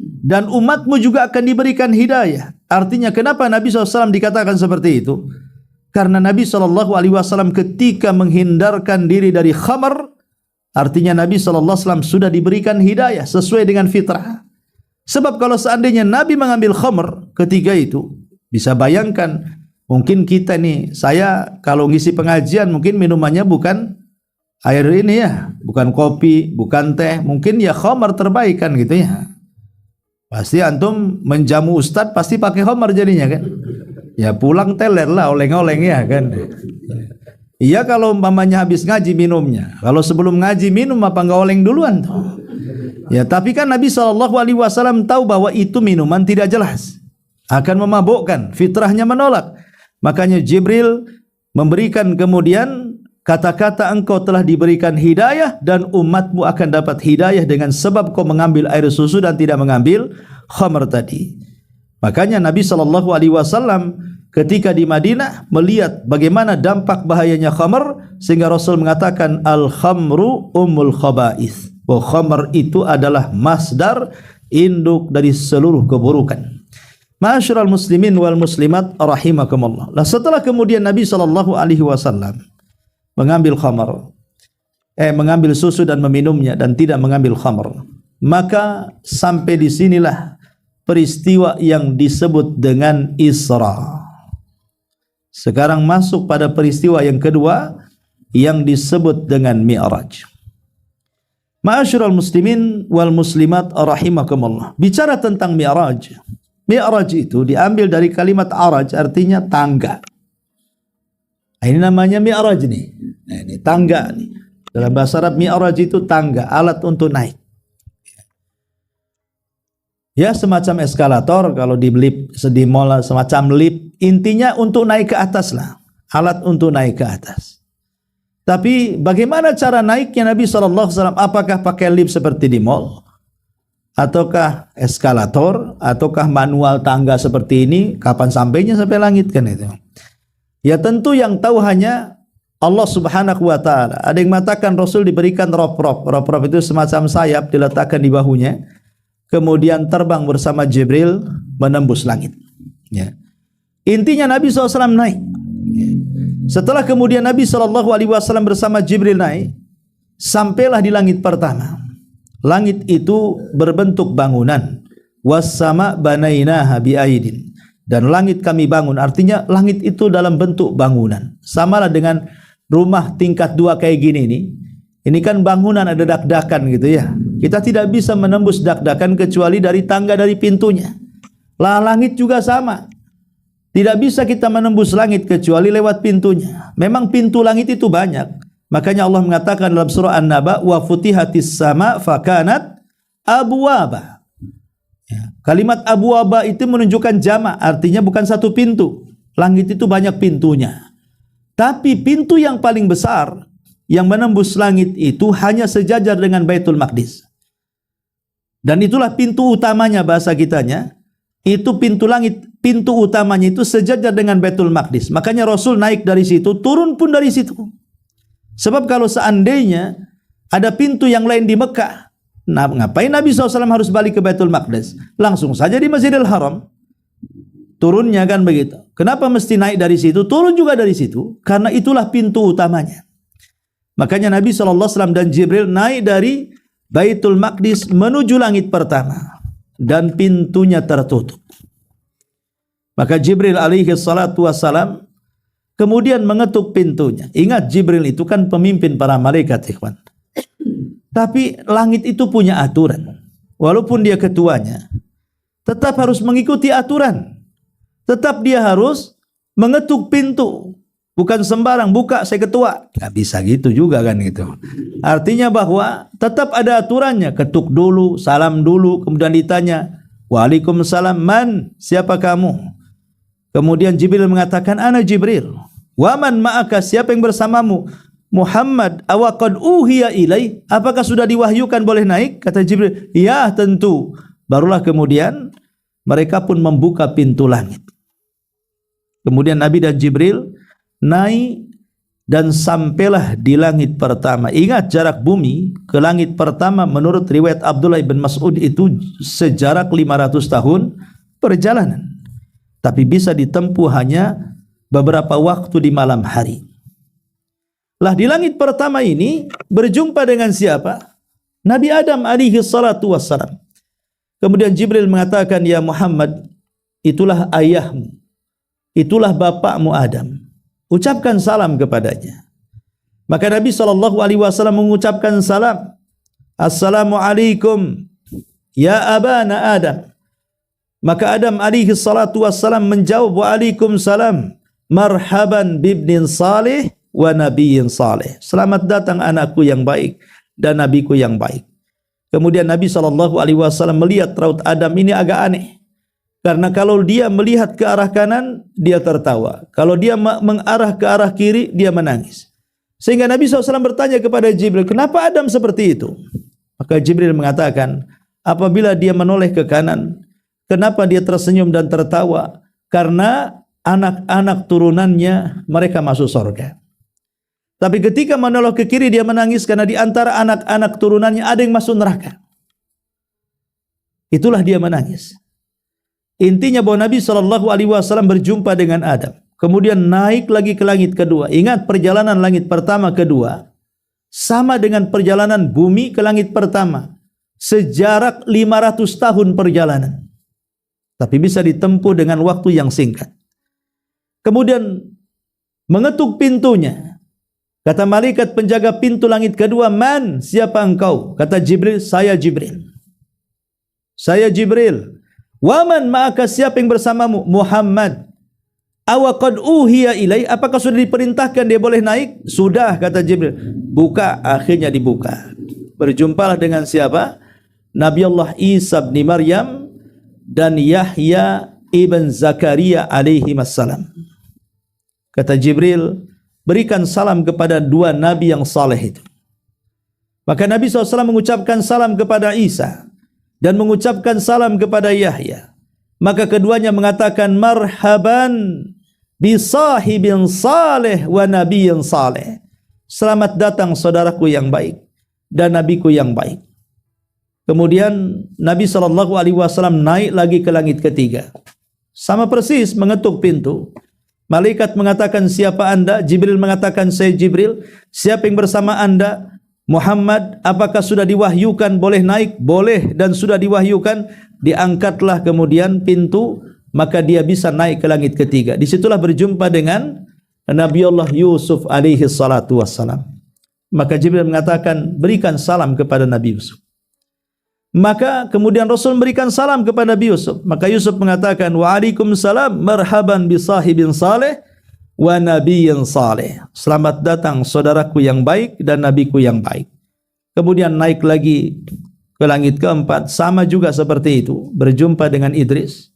Dan umatmu juga akan diberikan hidayah. Artinya kenapa Nabi SAW dikatakan seperti itu? Karena Nabi SAW ketika menghindarkan diri dari khamar, artinya Nabi SAW sudah diberikan hidayah sesuai dengan fitrah. Sebab kalau seandainya Nabi mengambil khamr ketika itu, bisa bayangkan, mungkin kita nih, saya kalau ngisi pengajian mungkin minumannya bukan air ini ya, bukan kopi, bukan teh, mungkin ya khamr terbaik kan gitu ya. Pasti antum menjamu ustadz pasti pakai khamr jadinya kan. Ya pulang teler lah, oleng-oleng ya kan. Iya kalau umpamanya habis ngaji minumnya. Kalau sebelum ngaji minum apa enggak oleng duluan tuh? Ya tapi kan Nabi SAW tahu bahwa itu minuman tidak jelas, akan memabukkan, fitrahnya menolak. Makanya Jibril memberikan kemudian kata-kata, engkau telah diberikan hidayah dan umatmu akan dapat hidayah dengan sebab kau mengambil air susu dan tidak mengambil khamr tadi. Makanya Nabi SAW ketika di Madinah melihat bagaimana dampak bahayanya khamr, sehingga Rasul mengatakan al-khamru ummul khaba'ith. Bahwa khamr itu adalah masdar induk dari seluruh keburukan. Ma'asyiral muslimin wal muslimat rahimakumullah. Nah, setelah kemudian Nabi SAW mengambil khamr, mengambil susu dan meminumnya dan tidak mengambil khamr, maka sampai di sinilah peristiwa yang disebut dengan Isra. Sekarang masuk pada peristiwa yang kedua yang disebut dengan Mi'raj. Ma'asyiral muslimin wal muslimat rahimakumullah. Bicara tentang Mi'raj. Mi'raj itu diambil dari kalimat araj, artinya tangga. Nah, ini namanya Mi'raj nih. Nah, ini tangga nih. Dalam bahasa Arab Mi'raj itu tangga, alat untuk naik. Ya semacam eskalator kalau di lift, di mall semacam lift, intinya untuk naik ke atas lah, alat untuk naik ke atas. Tapi bagaimana cara naiknya Nabi SAW? Apakah pakai lift seperti di mall, ataukah eskalator, ataukah manual tangga seperti ini? Kapan sampainya sampai langit kan itu? Ya tentu yang tahu hanya Allah Subhanahu wa taala. Ada yang mengatakan Rasul diberikan rop-rop. Rop-rop itu semacam sayap diletakkan di bahunya, kemudian terbang bersama Jibril menembus langit. Ya. Intinya Nabi SAW naik. Setelah kemudian Nabi SAW bersama Jibril naik, sampailah di langit pertama. Langit itu berbentuk bangunan. Was-sama banainaha bi'aidin. Dan langit kami bangun, artinya langit itu dalam bentuk bangunan. Samalah dengan rumah tingkat 2 kayak gini nih. Ini kan bangunan ada dak-dakan gitu ya. Kita tidak bisa menembus dak-dakan kecuali dari tangga dari pintunya. Lah langit juga sama. Tidak bisa kita menembus langit kecuali lewat pintunya. Memang pintu langit itu banyak. Makanya Allah mengatakan dalam surah An-Naba, wa futihatis sama fakanat abwaba. Ya. Kalimat abwaba itu menunjukkan jamak, artinya bukan satu pintu. Langit itu banyak pintunya. Tapi pintu yang paling besar yang menembus langit itu hanya sejajar dengan Baitul Maqdis. Dan itulah pintu utamanya bahasa kitanya. itu pintu langit, pintu utamanya itu sejajar dengan Baitul Maqdis. Makanya Rasul naik dari situ, turun pun dari situ. Sebab kalau seandainya ada pintu yang lain di Mekah, nah, ngapain Nabi SAW harus balik ke Baitul Maqdis? Langsung saja di Masjidil Haram. Turunnya kan begitu. Kenapa mesti naik dari situ? Turun juga dari situ. Karena itulah pintu utamanya. Makanya Nabi SAW dan Jibril naik dari Baitul Maqdis menuju langit pertama. Dan pintunya tertutup. Maka Jibril alaihi salatu wassalam kemudian mengetuk pintunya. Ingat, Jibril itu kan pemimpin para malaikat, ikhwan. Tapi langit itu punya aturan. Walaupun dia ketuanya, tetap harus mengikuti aturan. Tetap dia harus mengetuk pintu. Bukan sembarang buka, saya ketua. Nggak bisa gitu juga kan gitu. Artinya bahwa tetap ada aturannya. Ketuk dulu, salam dulu, kemudian ditanya, Waalaikumsalam, man, siapa kamu? Kemudian Jibril mengatakan, ana Jibril. Waman ma'aka, siapa yang bersamamu? Muhammad, awaqad uhiya ilai, apakah sudah diwahyukan boleh naik? Kata Jibril, ya tentu. Barulah kemudian mereka pun membuka pintu langit. Kemudian Nabi dan Jibril naik dan sampailah di langit pertama. Ingat, jarak bumi ke langit pertama menurut riwayat Abdullah bin Mas'ud itu sejarak 500 tahun perjalanan. Tapi bisa ditempuh hanya beberapa waktu di malam hari. Lah di langit pertama ini berjumpa dengan siapa? Nabi Adam alaihi salatu wassalam. Kemudian Jibril mengatakan, ya Muhammad, itulah ayahmu, itulah bapakmu Adam. Ucapkan salam kepadanya. Maka Nabi SAW mengucapkan salam. Assalamualaikum ya abana Adam. Maka Adam alaihi salatu wassalam menjawab, waalaikumsalam, marhaban bibnin salih wa nabiyyin salih. Selamat datang anakku yang baik dan nabiku yang baik. Kemudian Nabi SAW melihat raut Adam ini agak aneh. Karena kalau dia melihat ke arah kanan, dia tertawa. Kalau dia mengarah ke arah kiri, dia menangis. Sehingga Nabi SAW bertanya kepada Jibril, kenapa Adam seperti itu? Maka Jibril mengatakan, apabila dia menoleh ke kanan, kenapa dia tersenyum dan tertawa? Karena anak-anak turunannya mereka masuk surga. Tapi ketika menoleh ke kiri, dia menangis karena di antara anak-anak turunannya ada yang masuk neraka. Itulah dia menangis. Intinya bahwa Nabi SAW berjumpa dengan Adam. Kemudian naik lagi ke langit kedua. Ingat, perjalanan langit pertama kedua sama dengan perjalanan bumi ke langit pertama. Sejarak 500 tahun perjalanan. Tapi bisa ditempuh dengan waktu yang singkat. Kemudian mengetuk pintunya. Kata malaikat penjaga pintu langit kedua, man, siapa engkau? Kata Jibril, saya Jibril. Saya Jibril. Waman ma'aka, siapa yang bersamamu? Muhammad. Awaqad uhiya ilai, apakah sudah diperintahkan dia boleh naik? Sudah, kata Jibril. Buka, akhirnya dibuka. Berjumpalah dengan siapa? Nabi Allah Isa bin Maryam dan Yahya ibn Zakaria alaihi wassalam. Kata Jibril, berikan salam kepada dua nabi yang saleh itu. Maka Nabi SAW mengucapkan salam kepada Isa dan mengucapkan salam kepada Yahya. Maka keduanya mengatakan, marhaban bi sahibin saleh wa nabiyyin saleh. Selamat datang saudaraku yang baik dan nabiku yang baik. Kemudian Nabi SAW naik lagi ke langit ketiga. Sama persis mengetuk pintu. Malaikat mengatakan, siapa anda? Jibril mengatakan, saya Jibril. Siapa yang bersama anda? Muhammad. Apakah sudah diwahyukan boleh naik? Boleh, dan sudah diwahyukan. Diangkatlah kemudian pintu, maka dia bisa naik ke langit ketiga. Disitulah berjumpa dengan Nabi Allah Yusuf alaihi salatu wassalam. Maka Jibril mengatakan, berikan salam kepada Nabi Yusuf. Maka kemudian Rasul memberikan salam kepada Nabi Yusuf. Maka Yusuf mengatakan, waalaikumsalam, marhaban bi sahibin saleh wa nabiyyin saleh. Selamat datang saudaraku yang baik dan nabiku yang baik. Kemudian naik lagi ke langit keempat, sama juga seperti itu, berjumpa dengan Idris.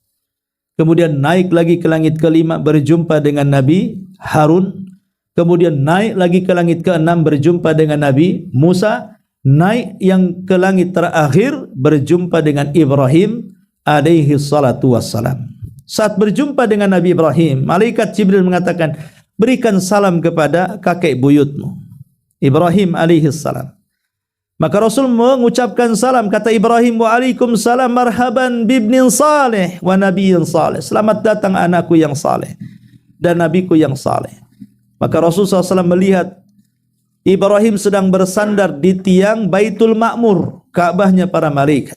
Kemudian naik lagi ke langit kelima, berjumpa dengan Nabi Harun. Kemudian naik lagi ke langit keenam, berjumpa dengan Nabi Musa. Naik yang ke langit terakhir, berjumpa dengan Ibrahim alaihi salatu wassalam. Saat berjumpa dengan Nabi Ibrahim, malaikat Jibril mengatakan, berikan salam kepada kakek buyutmu, Ibrahim alaihi salam. Maka Rasul mengucapkan salam, kata Ibrahim, waalaikumsalam marhaban bibnin saleh wa nabiyyin saleh. Selamat datang anakku yang saleh dan nabiku yang saleh. Maka Rasul SAW melihat Ibrahim sedang bersandar di tiang Baitul Ma'mur, Ka'bahnya para malaikat.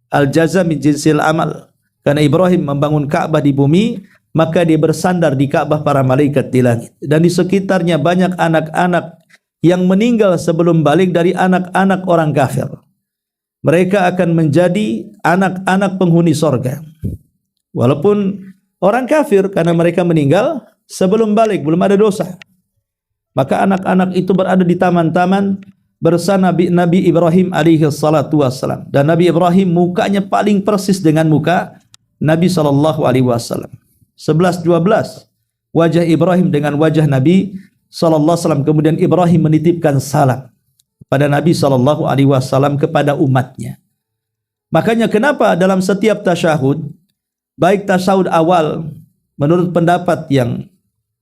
Al-jaza min jinsil amal. Karena Ibrahim membangun Ka'bah di bumi, maka dia bersandar di Ka'bah para malaikat di langit. Dan di sekitarnya banyak anak-anak yang meninggal sebelum balik dari anak-anak orang kafir. Mereka akan menjadi anak-anak penghuni sorga. Walaupun orang kafir, karena mereka meninggal sebelum balik, belum ada dosa. Maka anak-anak itu berada di taman-taman bersama Nabi Ibrahim alaihi salatu wassalam. Dan Nabi Ibrahim mukanya paling persis dengan muka Nabi sallallahu alaihi wasallam. 11-12 wajah Ibrahim dengan wajah Nabi sallallahu alaihi wasallam. Kemudian Ibrahim menitipkan salam pada Nabi sallallahu alaihi wasallam kepada umatnya. Makanya kenapa dalam setiap tasyahud, baik tasyahud awal menurut pendapat yang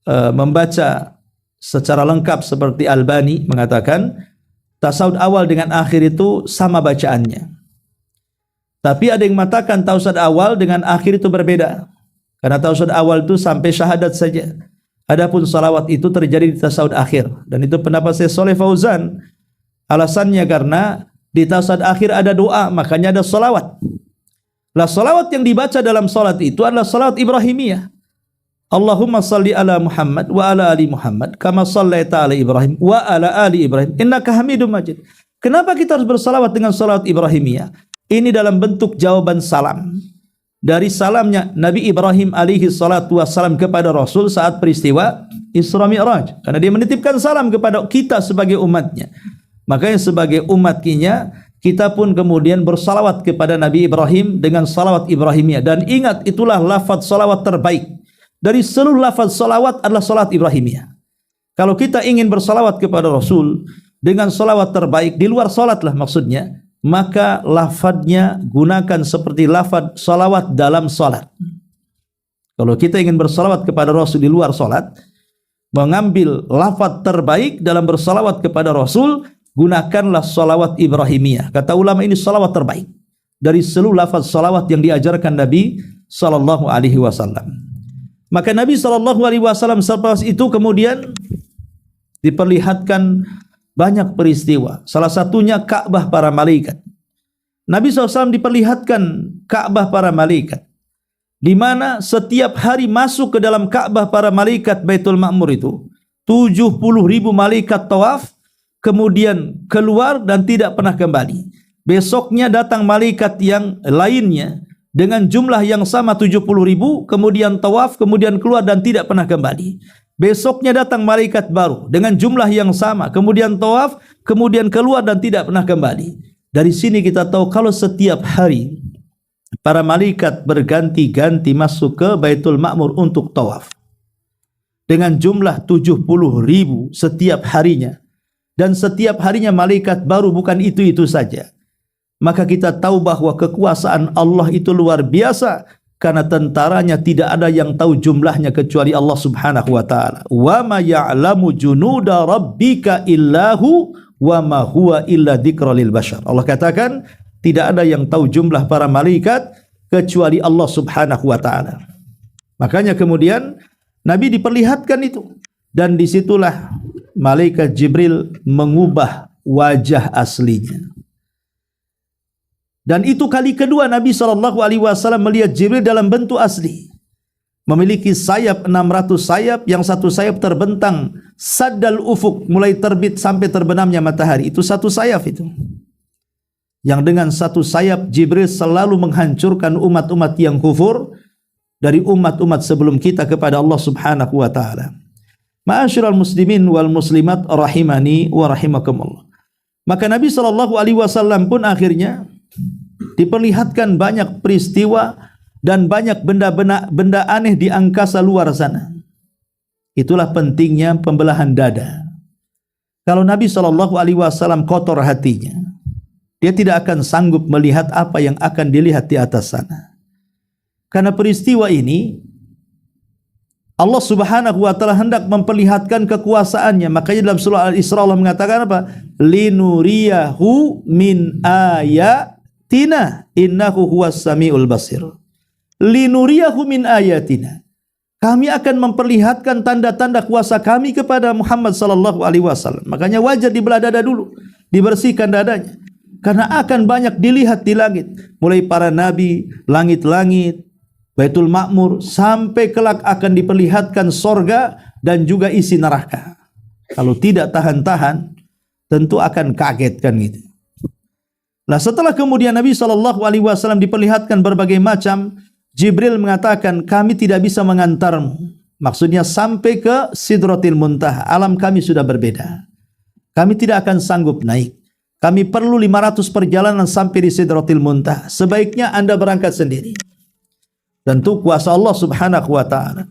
membaca secara lengkap seperti Albani mengatakan tasyahud awal dengan akhir itu sama bacaannya. Tapi ada yang mengatakan tasyahud awal dengan akhir itu berbeda. Karena tasyahud awal itu sampai syahadat saja. Adapun salawat itu terjadi di tasyahud akhir. Dan itu pendapat Syekh Shalih Fauzan. Alasannya karena di tasyahud akhir ada doa, makanya ada salawat. Lah salawat yang dibaca dalam salat itu adalah salawat Ibrahimiyah. Allahumma salli ala Muhammad wa ala ali Muhammad kama sallaita ala Ibrahim wa ala ali Ibrahim innaka Hamidum Majid. Kenapa kita harus bersalawat dengan salawat Ibrahimiyah? Ini dalam bentuk jawaban salam dari salamnya Nabi Ibrahim alaihi salatu wassalam kepada Rasul saat peristiwa Isra Mi'raj. Karena dia menitipkan salam kepada kita sebagai umatnya. Makanya sebagai umatnya kita pun kemudian bersalawat kepada Nabi Ibrahim dengan salawat Ibrahimiyah. Dan ingat, itulah lafaz salawat terbaik. Dari seluruh lafaz salawat adalah salawat Ibrahimiyah. Kalau kita ingin bersalawat kepada Rasul dengan salawat terbaik, di luar salat lah maksudnya, maka lafadznya gunakan seperti lafaz salawat dalam salat. Kalau kita ingin bersalawat kepada Rasul di luar salat, mengambil lafaz terbaik dalam bersalawat kepada Rasul, gunakanlah salawat Ibrahimiyah. Kata ulama, ini salawat terbaik dari seluruh lafaz salawat yang diajarkan Nabi sallallahu alaihi wasallam. Maka Nabi sallallahu alaihi wasallam selepas itu kemudian diperlihatkan banyak peristiwa. Salah satunya Ka'bah para malaikat. Nabi SAW diperlihatkan Ka'bah para malaikat, di mana setiap hari masuk ke dalam Ka'bah para malaikat Baitul Ma'mur itu 70.000 malaikat tawaf, kemudian keluar dan tidak pernah kembali. Besoknya datang malaikat yang lainnya dengan jumlah yang sama 70.000, kemudian tawaf, kemudian keluar dan tidak pernah kembali. Besoknya datang malaikat baru dengan jumlah yang sama, kemudian tawaf, kemudian keluar dan tidak pernah kembali. Dari sini kita tahu kalau setiap hari para malaikat berganti-ganti masuk ke Baitul Ma'mur untuk tawaf dengan jumlah 70.000 setiap harinya, dan setiap harinya malaikat baru, bukan itu-itu saja. Maka kita tahu bahwa kekuasaan Allah itu luar biasa, karena tentaranya tidak ada yang tahu jumlahnya kecuali Allah Subhanahu wa taala. Wa ma ya'lamu junuda rabbika illahu wa ma huwa illa dzikra lil bashar. Allah katakan tidak ada yang tahu jumlah para malaikat kecuali Allah Subhanahu wa taala. Makanya kemudian Nabi diperlihatkan itu, dan disitulah malaikat Jibril mengubah wajah aslinya. Dan itu kali kedua Nabi SAW melihat Jibril dalam bentuk asli. Memiliki sayap 600 sayap, yang satu sayap terbentang saddal ufuk, mulai terbit sampai terbenamnya matahari. Itu satu sayap itu. Yang dengan satu sayap Jibril selalu menghancurkan umat-umat yang kufur dari umat-umat sebelum kita kepada Allah Subhanahu wa taala. Ma'asyiral muslimin wal muslimat rahimani wa rahimakumullah. Maka Nabi SAW pun akhirnya diperlihatkan banyak peristiwa dan banyak benda aneh di angkasa luar sana. Itulah pentingnya pembelahan dada. Kalau Nabi SAW kotor hatinya, dia tidak akan sanggup melihat apa yang akan dilihat di atas sana. Karena peristiwa ini Allah Subhanahu wa taala hendak memperlihatkan kekuasaannya. Makanya dalam surah Al-Isra Allah mengatakan apa? Linuriyahu min ayatina innahu huwas samiul basir. Linuriyahu min ayatina. Kami akan memperlihatkan tanda-tanda kuasa kami kepada Muhammad sallallahu alaihi wasallam. Makanya wajar dibelah dada dulu, dibersihkan dadanya. Karena akan banyak dilihat di langit, mulai para nabi, langit-langit, Baitul Ma'mur, sampai kelak akan diperlihatkan sorga dan juga isi neraka. Kalau tidak tahan-tahan, tentu akan kaget kan gitu. Nah, setelah kemudian Nabi SAW diperlihatkan berbagai macam, Jibril mengatakan, kami tidak bisa mengantarmu. Maksudnya sampai ke Sidratil Muntaha. Alam kami sudah berbeda. Kami tidak akan sanggup naik. Kami perlu 500 perjalanan sampai di Sidratil Muntaha. Sebaiknya Anda berangkat sendiri. Tentu kuasa Allah Subhanahu wa taala.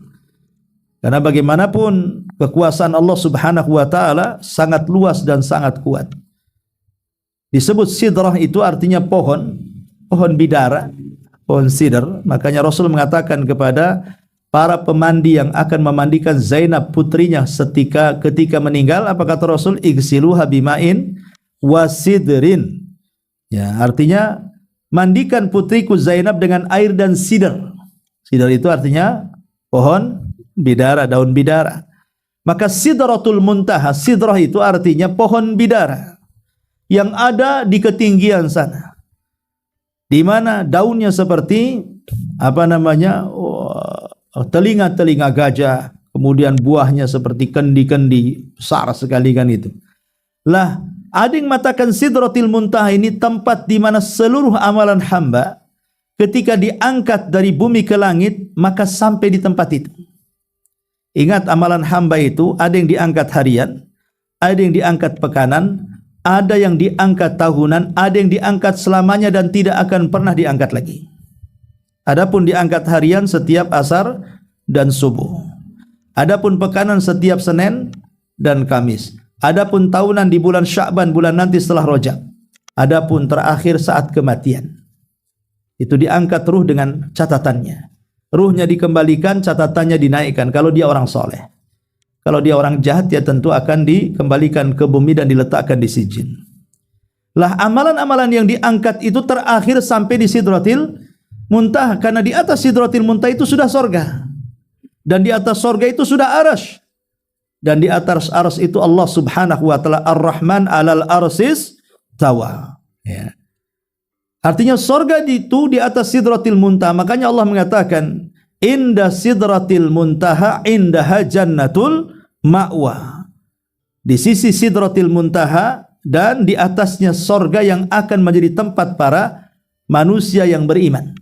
Karena bagaimanapun kekuasaan Allah Subhanahu wa taala sangat luas dan sangat kuat. Disebut sidrah itu artinya pohon bidara, pohon sidr. Makanya Rasul mengatakan kepada para pemandi yang akan memandikan Zainab putrinya ketika meninggal, apa kata Rasul? Igsiluha bima'in wasidrin. Ya, artinya mandikan putriku Zainab dengan air dan sidr. Sidr itu artinya pohon bidara, daun bidara. Maka Sidratul Muntaha, sidrah itu artinya pohon bidara yang ada di ketinggian sana, di mana daunnya seperti telinga-telinga gajah, kemudian buahnya seperti kendi-kendi besar sekali kan itu. Lah, ada yang mengatakan Sidratul Muntaha ini tempat di mana seluruh amalan hamba ketika diangkat dari bumi ke langit, maka sampai di tempat itu. Ingat, amalan hamba itu ada yang diangkat harian, ada yang diangkat pekanan, ada yang diangkat tahunan, ada yang diangkat selamanya dan tidak akan pernah diangkat lagi. Adapun diangkat harian setiap asar dan subuh. Adapun pekanan setiap Senin dan Kamis. Adapun tahunan di bulan Sya'ban, bulan nanti setelah Rajab. Adapun terakhir saat kematian. Itu diangkat ruh dengan catatannya. Ruhnya dikembalikan, catatannya dinaikkan kalau dia orang soleh. Kalau dia orang jahat, ya tentu akan dikembalikan ke bumi dan diletakkan di sijin. Lah, amalan-amalan yang diangkat itu terakhir sampai di Sidratil Muntaha. Karena di atas Sidratil Muntaha itu sudah sorga. Dan di atas sorga itu sudah arsy. Dan di atas arsy itu Allah Subhanahu wa ta'ala Ar-Rahman alal arsis tawa. Ya. Artinya sorga itu di atas Sidratil Muntaha. Makanya Allah mengatakan, inda Sidratil Muntaha indaha jannatul ma'wa. Di sisi Sidratil Muntaha dan di atasnya sorga yang akan menjadi tempat para manusia yang beriman.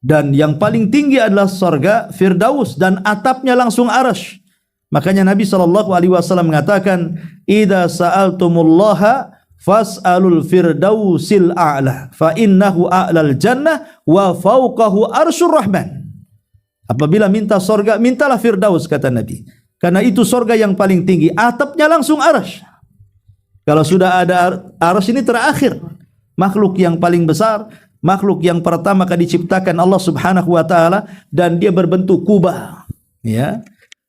Dan yang paling tinggi adalah sorga Firdaus dan atapnya langsung arsy. Makanya Nabi SAW mengatakan, idza sa'altumullaha fas'alul firdausil a'la fa innahu a'lal jannah wa fawqahu arsyur rahman. Apabila minta sorga, mintalah Firdaus, kata Nabi, karena itu sorga yang paling tinggi, atapnya langsung arsy. Kalau sudah ada arsy, ini terakhir, makhluk yang paling besar, makhluk yang pertama kali diciptakan Allah Subhanahu wa taala, dan dia berbentuk kubah, ya.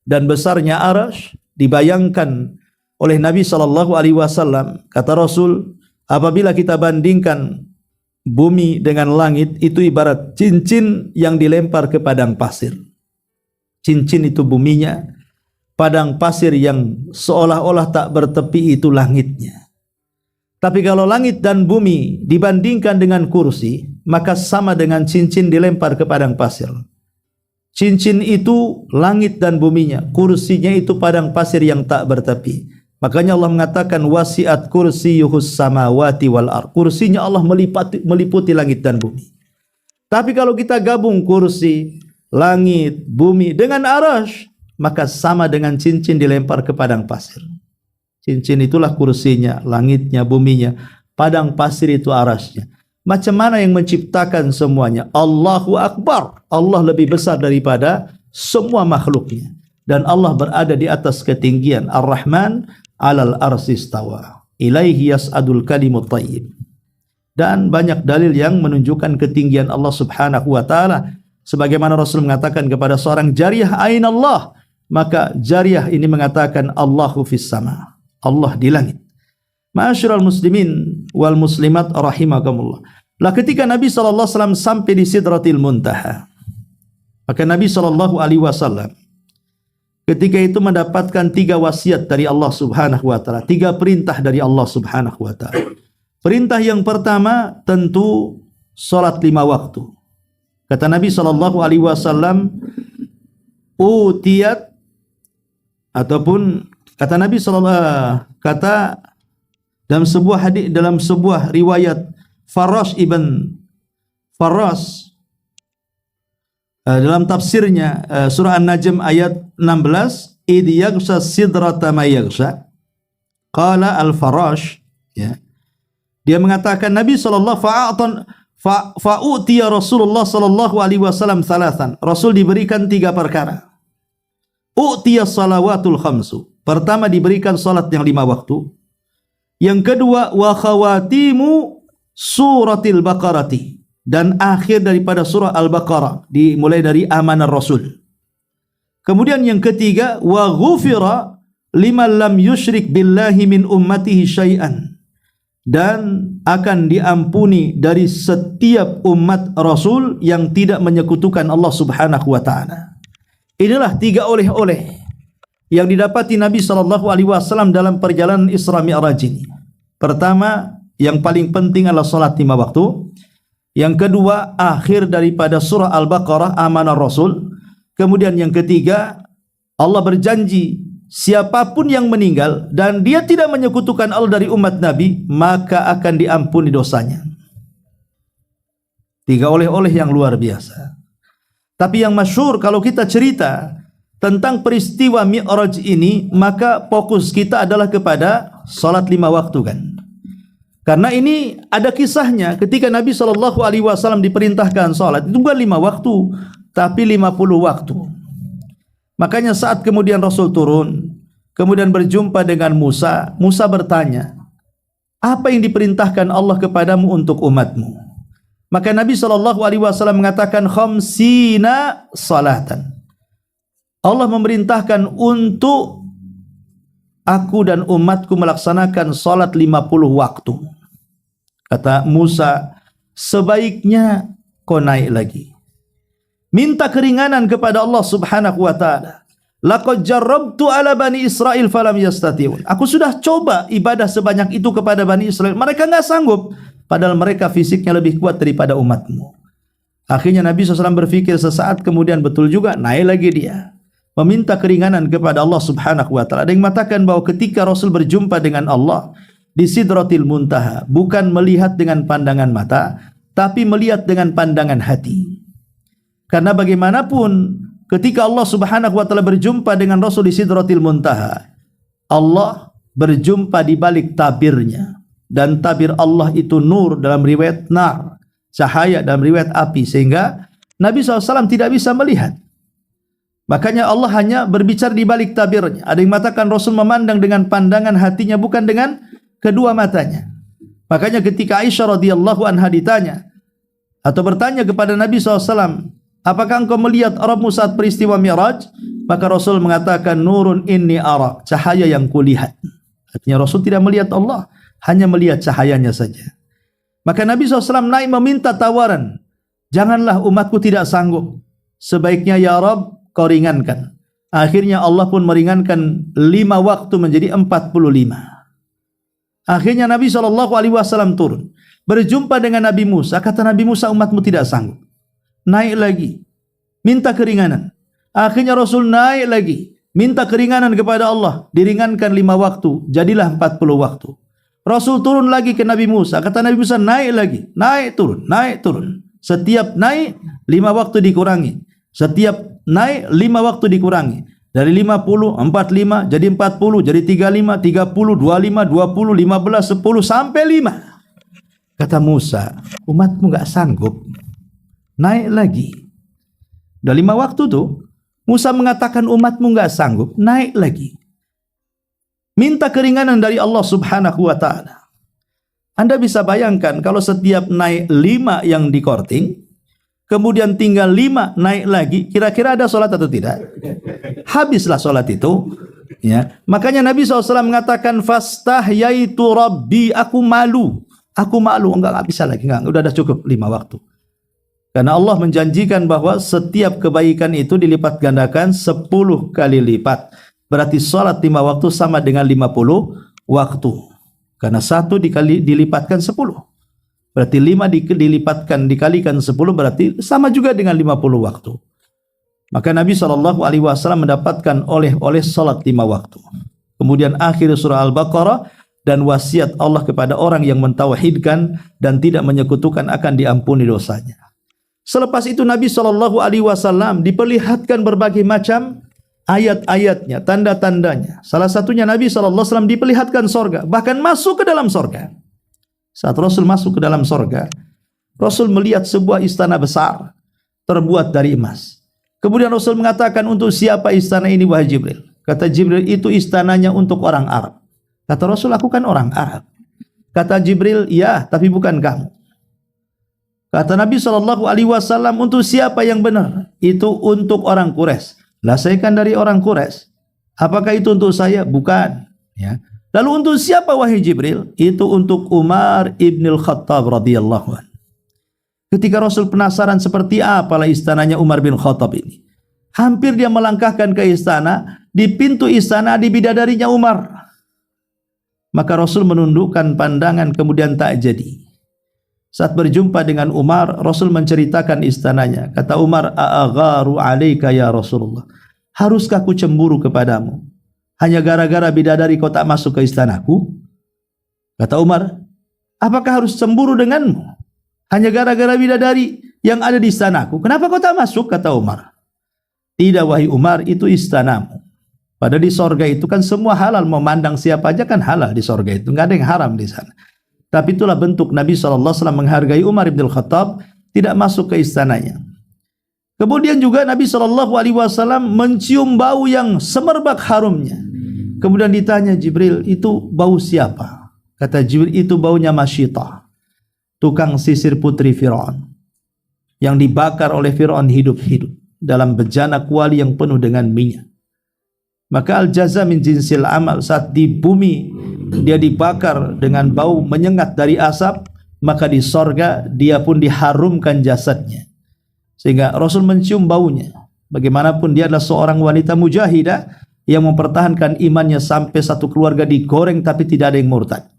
Dan besarnya arsy dibayangkan oleh Nabi SAW, kata Rasul, apabila kita bandingkan bumi dengan langit, itu ibarat cincin yang dilempar ke padang pasir. Cincin itu buminya, padang pasir yang seolah-olah tak bertepi itu langitnya. Tapi kalau langit dan bumi dibandingkan dengan kursi, maka sama dengan cincin dilempar ke padang pasir. Cincin itu langit dan buminya, kursinya itu padang pasir yang tak bertepi. Makanya Allah mengatakan wasi'at kursiyuhus samawati wal ardh. Kursinya Allah meliputi langit dan bumi. Tapi kalau kita gabung kursi, langit, bumi dengan arsy, maka sama dengan cincin dilempar ke padang pasir. Cincin itulah kursinya, langitnya, buminya. Padang pasir itu arasnya. Macam mana yang menciptakan semuanya? Allahu Akbar. Allah lebih besar daripada semua makhluknya. Dan Allah berada di atas ketinggian. Ar-Rahman alal arsis tawa. Ilaihi yas'adul kalimut tayyib. dan banyak dalil yang menunjukkan ketinggian Allah Subhanahu wa taala. Sebagaimana Rasul mengatakan kepada seorang jariyah, "Aina Allah?" Maka jariyah ini mengatakan, "Allahu fis sama." Allah di langit. Ma'asyiral muslimin wal muslimat rahimakumullah. Lah ketika Nabi sallallahu alaihi wasallam sampai di Sidratil Muntaha, maka Nabi sallallahu alaihi wasallam ketika itu mendapatkan 3 wasiat dari Allah Subhanahu wa taala, 3 perintah dari Allah Subhanahu wa taala. Perintah yang pertama tentu salat 5 waktu. Kata Nabi sallallahu alaihi wasallam, utiyat, ataupun kata Nabi sallallahu kata dalam sebuah hadis, dalam sebuah riwayat Farash ibn Farash dalam tafsirnya surah An-Najm ayat 16, id yaghsha sidrata ma yaghsha, qala al-Farash, ya, dia mengatakan Nabi sallallahu fa'utiya Rasulullah sallallahu alaihi wasallam thalathan. Rasul diberikan 3 perkara. Utiya salawatul khamsu. Pertama diberikan salat yang 5 waktu. Yang kedua wa khawatimu suratil baqarati, dan akhir daripada surah Al-Baqarah, dimulai dari amanah Rasul. Kemudian yang ketiga wa ghufira liman lam yusyrik billahi min ummatihi syai'an, dan akan diampuni dari setiap umat Rasul yang tidak menyekutukan Allah Subhanahu wa taala. Inilah 3 oleh-oleh yang didapati Nabi sallallahu alaihi wasallam dalam perjalanan Isra Mi'raj ini. Pertama, yang paling penting adalah salat 5 waktu. Yang kedua, akhir daripada surah Al-Baqarah, amanah Rasul. Kemudian yang ketiga, Allah berjanji siapapun yang meninggal dan dia tidak menyekutukan Allah dari umat Nabi, maka akan diampuni dosanya. 3 oleh-oleh yang luar biasa. Tapi yang masyhur kalau kita cerita tentang peristiwa Mi'raj ini, maka fokus kita adalah kepada salat 5 waktu kan. Karena ini ada kisahnya ketika Nabi sallallahu alaihi wasallam diperintahkan salat, itu bukan 5 waktu, tapi 50 waktu. Makanya saat kemudian Rasul turun, kemudian berjumpa dengan Musa, Musa bertanya, apa yang diperintahkan Allah kepadamu untuk umatmu? Maka Nabi SAW mengatakan, khamsina salatan. Allah memerintahkan untuk aku dan umatku melaksanakan salat 50 waktu. Kata Musa, sebaiknya kau naik lagi, minta keringanan kepada Allah Subhanahu wa taala. Laqad jarrabtu ala bani Israil falam yastati'un. Aku sudah coba ibadah sebanyak itu kepada Bani Israel, mereka enggak sanggup, padahal mereka fisiknya lebih kuat daripada umatmu. Akhirnya Nabi SAW berpikir sesaat, kemudian betul juga, naik lagi dia meminta keringanan kepada Allah Subhanahu wa taala. Ada yang mengatakan bahwa ketika Rasul berjumpa dengan Allah di Sidratil Muntaha, bukan melihat dengan pandangan mata, tapi melihat dengan pandangan hati. Karena bagaimanapun ketika Allah Subhanahu wa taala berjumpa dengan Rasul di Sidratil Muntaha, Allah berjumpa di balik tabirnya, dan tabir Allah itu nur, dalam riwayat nar, cahaya, dalam riwayat api, sehingga Nabi SAW tidak bisa melihat. Makanya Allah hanya berbicara di balik tabirnya. Ada yang mengatakan Rasul memandang dengan pandangan hatinya, bukan dengan kedua matanya. Makanya ketika Aisyah radhiyallahu anha ditanya atau bertanya kepada Nabi SAW, apakah engkau melihat Rabbmu saat peristiwa Mi'raj? Maka Rasul mengatakan, nurun inni ara, cahaya yang kulihat. Artinya Rasul tidak melihat Allah, hanya melihat cahayanya saja. Maka Nabi SAW naik meminta tawaran, janganlah umatku tidak sanggup, sebaiknya ya Rabb kau ringankan. Akhirnya Allah pun meringankan 5 waktu menjadi 45. Akhirnya Nabi SAW turun, berjumpa dengan Nabi Musa. Kata Nabi Musa, umatmu tidak sanggup, naik lagi, minta keringanan. Akhirnya Rasul naik lagi, minta keringanan kepada Allah, diringankan 5 waktu, jadilah 40 waktu. Rasul turun lagi ke Nabi Musa. Kata Nabi Musa, naik lagi, naik turun, naik turun. Setiap naik 5 waktu dikurangi, setiap naik 5 waktu dikurangi. Dari 50, 45, jadi 40, jadi 35, 30, 25, 20, 15, 10, sampai 5. Kata Musa, umatmu enggak sanggup, naik lagi. Udah 5 waktu tuh. Musa mengatakan umatmu enggak sanggup, naik lagi. Minta keringanan dari Allah Subhanahu wa taala. Anda bisa bayangkan kalau setiap naik 5 yang di korting, kemudian tinggal 5 naik lagi, kira-kira ada sholat atau tidak? Habislah sholat itu. Ya, makanya Nabi SAW mengatakan fastahyaitu rabbi, aku malu, enggak bisa lagi, udah cukup 5 waktu. Karena Allah menjanjikan bahwa setiap kebaikan itu dilipat gandakan 10 kali lipat. Berarti sholat 5 waktu sama dengan 50 waktu. Karena 1 dilipatkan 10. Berarti 5 dikalikan 10 berarti sama juga dengan 50 waktu. Maka Nabi SAW mendapatkan oleh salat 5 waktu. Kemudian akhir surah Al-Baqarah, dan wasiat Allah kepada orang yang mentauhidkan dan tidak menyekutukan akan diampuni dosanya. Selepas itu Nabi SAW diperlihatkan berbagai macam ayat-ayatnya, tanda-tandanya. Salah satunya Nabi SAW diperlihatkan sorga, bahkan masuk ke dalam sorga. Saat Rasul masuk ke dalam sorga, Rasul melihat sebuah istana besar terbuat dari emas. Kemudian Rasul mengatakan, untuk siapa istana ini wahai Jibril? Kata Jibril, itu istananya untuk orang Arab. Kata Rasul, aku kan orang Arab. Kata Jibril, ya, tapi bukan kamu. Kata Nabi SAW, untuk siapa yang benar? Itu untuk orang Quraisy. Lah saya kan dari orang Quraisy. Apakah itu untuk saya? Bukan. Ya. Lalu untuk siapa wahai Jibril? Itu untuk Umar ibn Khattab radhiyallahu anhu. Ketika Rasul penasaran seperti apalah istananya Umar bin Khattab ini, hampir dia melangkahkan ke istana. Di pintu istana di bidadarinya Umar. Maka Rasul menundukkan pandangan kemudian tak jadi. Saat berjumpa dengan Umar, Rasul menceritakan istananya. Kata Umar, "A'agharu 'alaika ya Rasulullah? Haruskah ku cemburu kepadamu? Hanya gara-gara bidadari kau tak masuk ke istanaku?" Kata Umar, "Apakah harus cemburu denganmu? Hanya gara-gara bidadari yang ada di istanaku. Kenapa kau tak masuk?" Kata Umar. "Tidak wahai Umar, itu istanamu. Pada di sorga itu kan semua halal, memandang siapa aja kan halal di sorga itu, nggak ada yang haram di sana. Tapi itulah bentuk Nabi SAW menghargai Umar bin Khattab, tidak masuk ke istananya." Kemudian juga Nabi SAW mencium bau yang semerbak harumnya. Kemudian ditanya Jibril, itu bau siapa? Kata Jibril, itu baunya Masyitah, tukang sisir putri Fir'aun, yang dibakar oleh Fir'aun hidup-hidup dalam bejana kuali yang penuh dengan minyak. Maka al-jaza min jinsil amal, saat di bumi dia dibakar dengan bau menyengat dari asap, maka di sorga dia pun diharumkan jasadnya. Sehingga Rasul mencium baunya. Bagaimanapun dia adalah seorang wanita mujahidah yang mempertahankan imannya sampai satu keluarga digoreng tapi tidak ada yang murtad.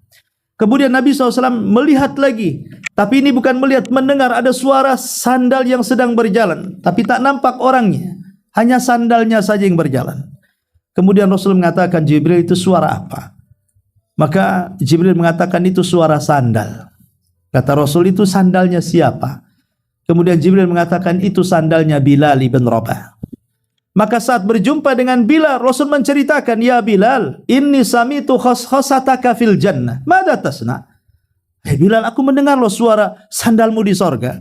Kemudian Nabi SAW melihat lagi, tapi ini bukan melihat, mendengar ada suara sandal yang sedang berjalan, tapi tak nampak orangnya, hanya sandalnya saja yang berjalan. Kemudian Rasul mengatakan, Jibril, itu suara apa? Maka Jibril mengatakan, itu suara sandal. Kata Rasul, itu sandalnya siapa? Kemudian Jibril mengatakan, itu sandalnya Bilal ibn Rabah. Maka saat berjumpa dengan Bilal, Rasul menceritakan, ya Bilal, inni samitu khosataka fil jannah. Mada tasna? Hei Bilal, aku mendengar loh suara sandalmu di sorga.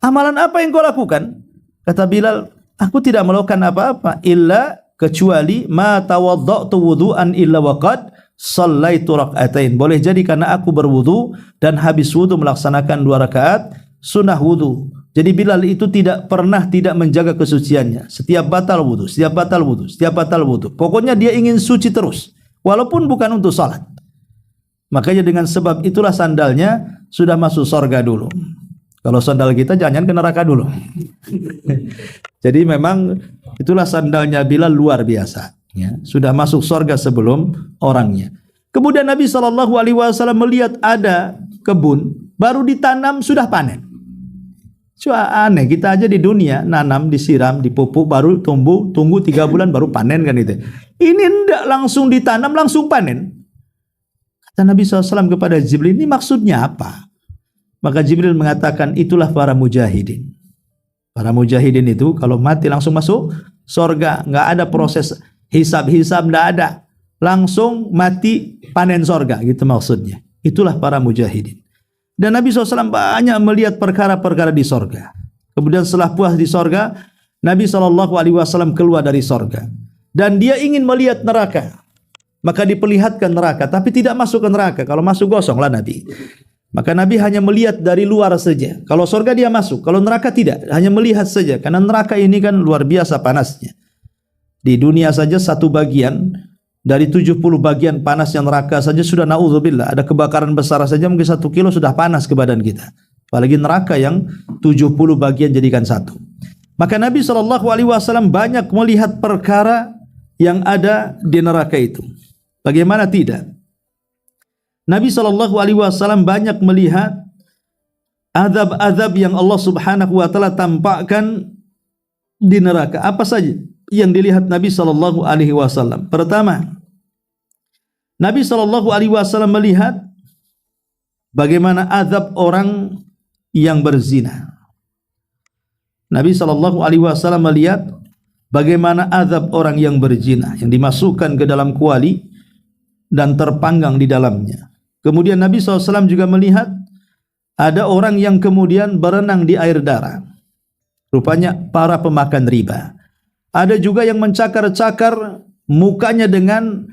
Amalan apa yang kau lakukan? Kata Bilal, aku tidak melakukan apa-apa, illa kecuali ma tawadda'tu wudu'an illa waqad shallaitu rak'atain. Boleh jadi karena aku berwudu dan habis wudu melaksanakan 2 rakaat sunnah wudu. Jadi Bilal itu tidak pernah tidak menjaga kesuciannya. Setiap batal wudu, setiap batal wudu, setiap batal wudu. Pokoknya dia ingin suci terus, walaupun bukan untuk salat. Makanya dengan sebab itulah sandalnya sudah masuk sorga dulu. Kalau sandal kita jangan ke neraka dulu. Jadi memang itulah sandalnya Bilal luar biasa. Ya, sudah masuk sorga sebelum orangnya. Kemudian Nabi SAW melihat ada kebun baru ditanam sudah panen. Cuma aneh, kita aja di dunia nanam, disiram, dipupuk, baru tumbuh, tunggu 3 bulan baru panen kan itu. Ini enggak langsung ditanam langsung panen. Kata Nabi SAW kepada Jibril, ini maksudnya apa? Maka Jibril mengatakan, itulah para mujahidin. Para mujahidin itu kalau mati langsung masuk sorga, nggak ada proses hisab-hisab, nggak ada, langsung mati panen sorga, gitu maksudnya. Itulah para mujahidin. Dan Nabi SAW banyak melihat perkara-perkara di sorga. Kemudian setelah puas di sorga, Nabi SAW keluar dari sorga dan dia ingin melihat neraka. Maka diperlihatkan neraka, tapi tidak masuk ke neraka. Kalau masuk gosonglah Nabi. Maka Nabi hanya melihat dari luar saja. Kalau surga dia masuk, kalau neraka tidak, hanya melihat saja. Karena neraka ini kan luar biasa panasnya. Di dunia saja satu bagian dari 70 bagian panasnya neraka saja sudah naudzubillah. Ada kebakaran besar saja mungkin 1 kilo sudah panas ke badan kita. Apalagi neraka yang 70 bagian jadikan satu. Maka Nabi SAW banyak melihat perkara yang ada di neraka itu. Bagaimana tidak? Nabi SAW banyak melihat azab-azab yang Allah Subhanahu wa taala tampakkan di neraka. Apa saja yang dilihat Nabi SAW? Pertama, Nabi SAW melihat bagaimana azab orang yang berzina. Nabi SAW melihat bagaimana azab orang yang berzina, yang dimasukkan ke dalam kuali dan terpanggang di dalamnya. Kemudian Nabi SAW juga melihat ada orang yang kemudian berenang di air darah. Rupanya para pemakan riba. Ada juga yang mencakar-cakar mukanya dengan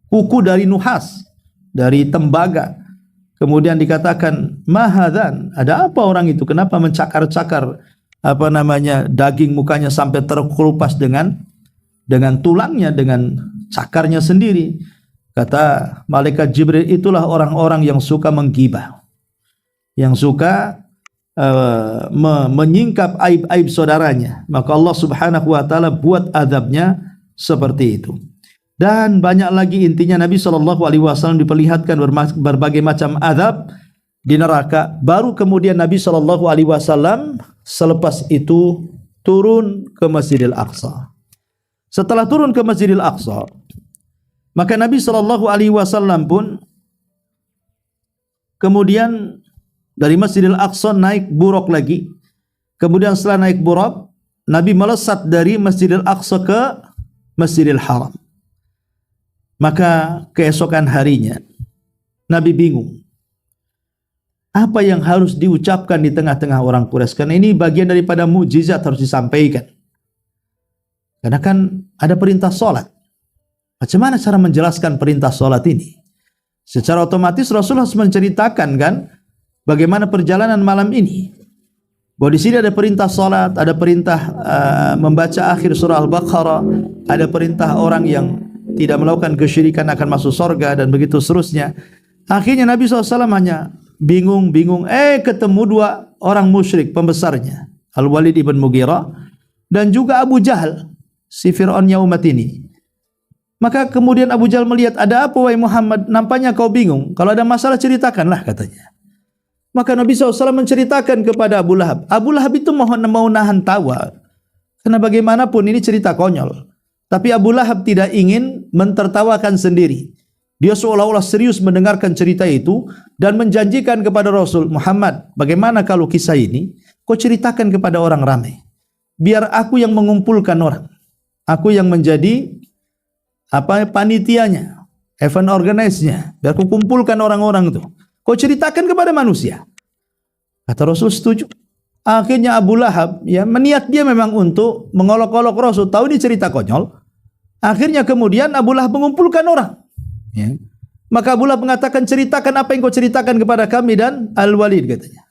kuku dari nuhas, dari tembaga. Kemudian dikatakan, "Mahadan, ada apa orang itu? Kenapa mencakar-cakar daging mukanya sampai terkelupas dengan tulangnya, dengan cakarnya sendiri?" Kata malaikat Jibril, itulah orang-orang yang suka menggibah, yang suka menyingkap aib-aib saudaranya. Maka Allah Subhanahu wa taala buat azabnya seperti itu. Dan banyak lagi, intinya Nabi SAW diperlihatkan berbagai macam azab di neraka. Baru kemudian Nabi SAW selepas itu turun ke Masjidil Aqsa. Setelah turun ke Masjidil Aqsa, maka Nabi SAW pun kemudian dari Masjidil Aqsa naik buruk lagi. Kemudian setelah naik buruk, Nabi melesat dari Masjidil Aqsa ke Masjidil Haram. Maka keesokan harinya Nabi bingung apa yang harus diucapkan di tengah-tengah orang Quraisy, karena ini bagian daripada mukjizat harus disampaikan. Karena kan ada perintah salat. Bagaimana cara menjelaskan perintah salat ini? Secara otomatis Rasul harus menceritakan kan bagaimana perjalanan malam ini. Bahwa di sini ada perintah salat, ada perintah membaca akhir surah Al-Baqarah, ada perintah orang yang tidak melakukan kesyirikan akan masuk surga, dan begitu seterusnya. Akhirnya Nabi SAW hanya bingung, ketemu dua orang musyrik pembesarnya, Al-Walid ibn Mughirah dan juga Abu Jahal, si Fir'aunnya umat ini. Maka kemudian Abu Jahal melihat, ada apa wahai Muhammad, nampaknya kau bingung, kalau ada masalah ceritakanlah, katanya. Maka Nabi SAW menceritakan kepada Abu Lahab. Abu Lahab itu mau nahan tawa, karena bagaimanapun ini cerita konyol. Tapi Abu Lahab tidak ingin mentertawakan sendiri. Dia seolah-olah serius mendengarkan cerita itu dan menjanjikan kepada Rasul, Muhammad, bagaimana kalau kisah ini kau ceritakan kepada orang ramai, biar aku yang mengumpulkan orang, aku yang menjadi panitianya, event organize-nya, biar aku kumpulkan orang-orang itu, kau ceritakan kepada manusia. Kata Rasul, setuju. Akhirnya Abu Lahab, ya, meniat dia memang untuk mengolok-olok Rasul, tahu ini cerita konyol. Akhirnya kemudian Abu Lahab mengumpulkan orang, ya. Maka Abu Lahab mengatakan, ceritakan apa yang kau ceritakan kepada kami dan Al-Walid, katanya.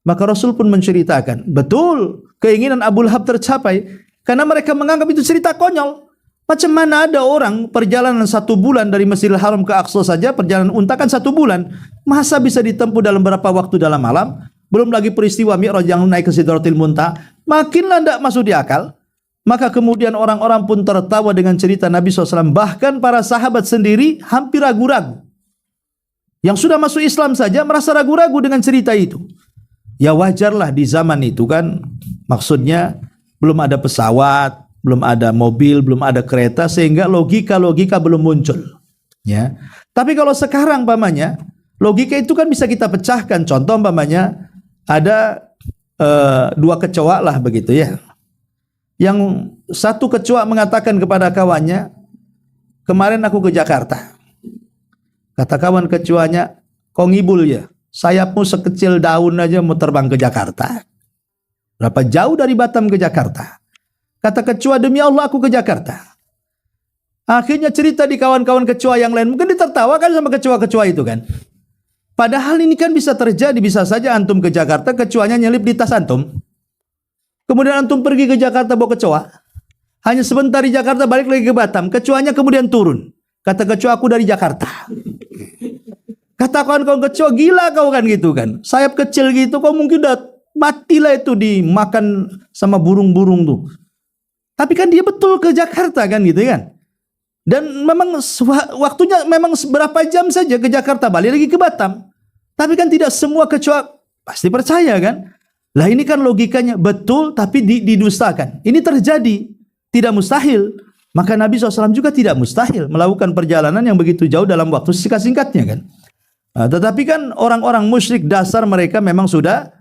Maka Rasul pun menceritakan. Betul, keinginan Abu Lahab tercapai, karena mereka menganggap itu cerita konyol. Macam mana ada orang perjalanan 1 bulan dari Masjidil Haram ke Aqsa saja, perjalanan unta kan 1 bulan, masa bisa ditempuh dalam berapa waktu dalam malam? Belum lagi peristiwa Mi'raj yang naik ke Sidratil Muntaha, makinlah tidak masuk di akal. Maka kemudian orang-orang pun tertawa dengan cerita Nabi SAW. Bahkan para sahabat sendiri hampir ragu-ragu. Yang sudah masuk Islam saja merasa ragu-ragu dengan cerita itu. Ya wajarlah di zaman itu kan, maksudnya belum ada pesawat, belum ada mobil, belum ada kereta, sehingga logika-logika belum muncul. Ya. Tapi kalau sekarang pamannya, logika itu kan bisa kita pecahkan. Contoh pamannya, ada 2 kecoa lah begitu ya. Yang satu kecoa mengatakan kepada kawannya, kemarin aku ke Jakarta. Kata kawan kecoanya, kau ngibul ya, sayapmu sekecil daun aja mau terbang ke Jakarta. Berapa jauh dari Batam ke Jakarta? Kata kecoa, demi Allah aku ke Jakarta. Akhirnya cerita di kawan-kawan kecoa yang lain. Mungkin ditertawakan sama kecoa-kecoa itu kan. Padahal ini kan bisa terjadi. Bisa saja antum ke Jakarta, kecoanya nyelip di tas antum. Kemudian antum pergi ke Jakarta bawa kecoa. Hanya sebentar di Jakarta balik lagi ke Batam. Kecoanya kemudian turun. Kata kecoa, aku dari Jakarta. Kata kawan-kawan kecoa, gila kau kan gitu kan. Sayap kecil gitu, kau mungkin udah matilah itu dimakan sama burung-burung tuh. Tapi kan dia betul ke Jakarta kan gitu kan. Dan memang waktunya memang beberapa jam saja ke Jakarta, balik lagi ke Batam. Tapi kan tidak semua kecoa pasti percaya kan. Lah ini kan logikanya betul tapi didustakan. Ini terjadi, tidak mustahil. Maka Nabi SAW juga tidak mustahil melakukan perjalanan yang begitu jauh dalam waktu singkat-singkatnya kan. Nah, tetapi kan orang-orang musyrik dasar mereka memang sudah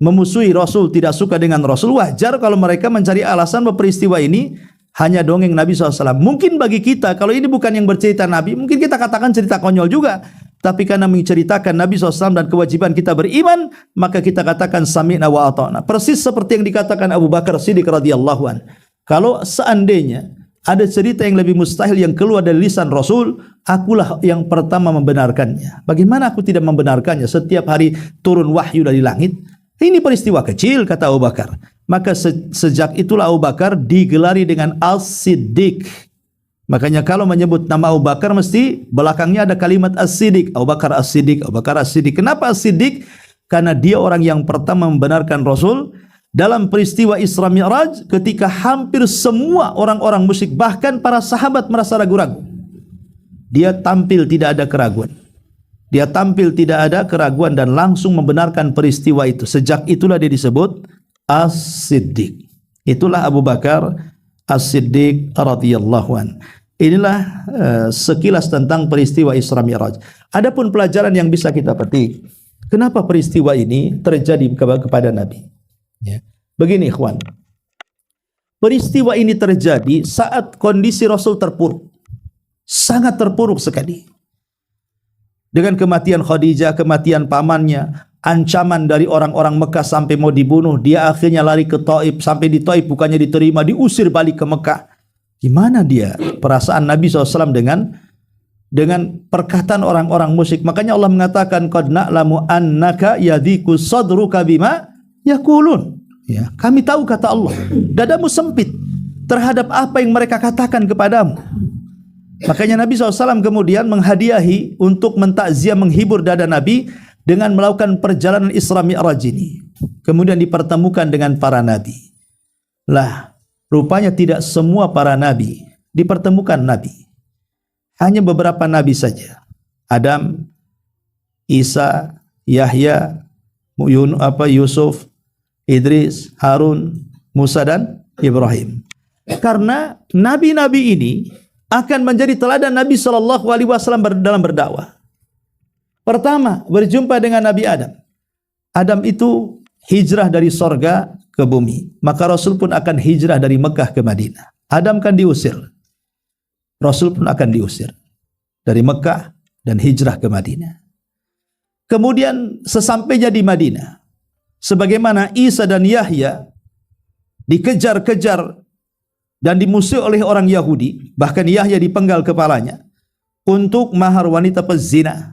memusuhi Rasul, tidak suka dengan Rasul. Wajar kalau mereka mencari alasan bahwa peristiwa ini hanya dongeng Nabi SAW. Mungkin bagi kita, kalau ini bukan yang bercerita Nabi, mungkin kita katakan cerita konyol juga. Tapi karena menceritakan Nabi SAW dan kewajiban kita beriman, maka kita katakan sami'na wa ata'na. Persis seperti yang dikatakan Abu Bakar Siddiq radhiyallahu an. Kalau seandainya ada cerita yang lebih mustahil yang keluar dari lisan Rasul, akulah yang pertama membenarkannya. Bagaimana aku tidak membenarkannya? Setiap hari turun wahyu dari langit. Ini peristiwa kecil, kata Abu Bakar. Maka sejak itulah Abu Bakar digelari dengan As-Siddiq. Makanya kalau menyebut nama Abu Bakar mesti belakangnya ada kalimat As-Siddiq. Abu Bakar As-Siddiq, Abu Bakar As-Siddiq. Kenapa As-Siddiq? Karena dia orang yang pertama membenarkan Rasul dalam peristiwa Isra Mi'raj ketika hampir semua orang-orang musyrik bahkan para sahabat merasa ragu-ragu. Dia tampil tidak ada keraguan. Dia tampil tidak ada keraguan dan langsung membenarkan peristiwa itu. Sejak itulah dia disebut As-Siddiq. Itulah Abu Bakar As-Siddiq radhiyallahu an. Inilah sekilas tentang peristiwa Isra Mi'raj. Adapun pelajaran yang bisa kita petik, kenapa peristiwa ini terjadi kepada Nabi? Ya. Begini ikhwan. Peristiwa ini terjadi saat kondisi Rasul terpuruk. Sangat terpuruk sekali. Dengan kematian Khadijah, kematian pamannya, ancaman dari orang-orang Mekah sampai mau dibunuh, dia akhirnya lari ke Taif, sampai di Taif bukannya diterima, diusir balik ke Mekah. Gimana dia perasaan Nabi SAW dengan perkataan orang-orang musyrik? Makanya Allah mengatakan qad na'lamu annaka yadhiku sadruka bima yaqulun. Ya, kami tahu kata Allah, dadamu sempit terhadap apa yang mereka katakan kepadamu. Makanya Nabi SAW kemudian menghadiahi untuk mentakziah, menghibur dada Nabi dengan melakukan perjalanan Isra Mi'raj ini. Kemudian dipertemukan dengan para nabi. Lah, rupanya tidak semua para nabi dipertemukan Nabi. Hanya beberapa nabi saja. Adam, Isa, Yahya, Yusuf, Idris, Harun, Musa dan Ibrahim. Karena nabi-nabi ini akan menjadi teladan Nabi SAW dalam berdakwah. Pertama, berjumpa dengan Nabi Adam. Adam itu hijrah dari sorga ke bumi. Maka Rasul pun akan hijrah dari Mekah ke Madinah. Adam kan diusir. Rasul pun akan diusir dari Mekah dan hijrah ke Madinah. Kemudian sesampainya di Madinah, sebagaimana Isa dan Yahya dikejar-kejar dan dimusuhi oleh orang Yahudi, bahkan Yahya dipenggal kepalanya untuk mahar wanita pezina.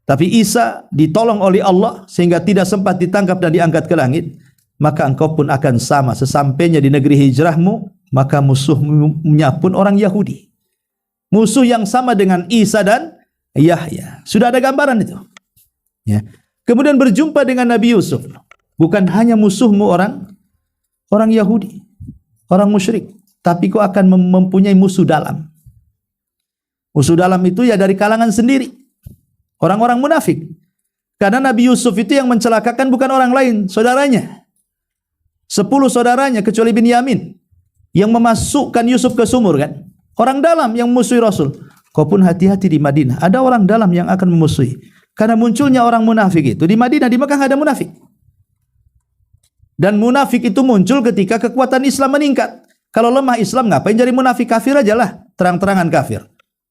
Tapi Isa ditolong oleh Allah sehingga tidak sempat ditangkap dan diangkat ke langit. Maka engkau pun akan sama sesampainya di negeri hijrahmu, maka musuhnya pun orang Yahudi. Musuh yang sama dengan Isa dan Yahya. Sudah ada gambaran itu. Ya. Kemudian berjumpa dengan Nabi Yusuf. Bukan hanya musuhmu orang Yahudi, orang musyrik, tapi kau akan mempunyai musuh dalam. Musuh dalam itu ya dari kalangan sendiri, orang-orang munafik. Karena Nabi Yusuf itu yang mencelakakan bukan orang lain, saudaranya. 10 saudaranya kecuali Binyamin yang memasukkan Yusuf ke sumur kan. Orang dalam yang memusuhi Rasul. Kau pun hati-hati di Madinah, ada orang dalam yang akan memusuhi. Karena munculnya orang munafik itu di Madinah, di Mekah nggak ada munafik. Dan munafik itu muncul ketika kekuatan Islam meningkat. Kalau lemah Islam ngapain jadi munafik? Kafir aja lah, terang-terangan kafir.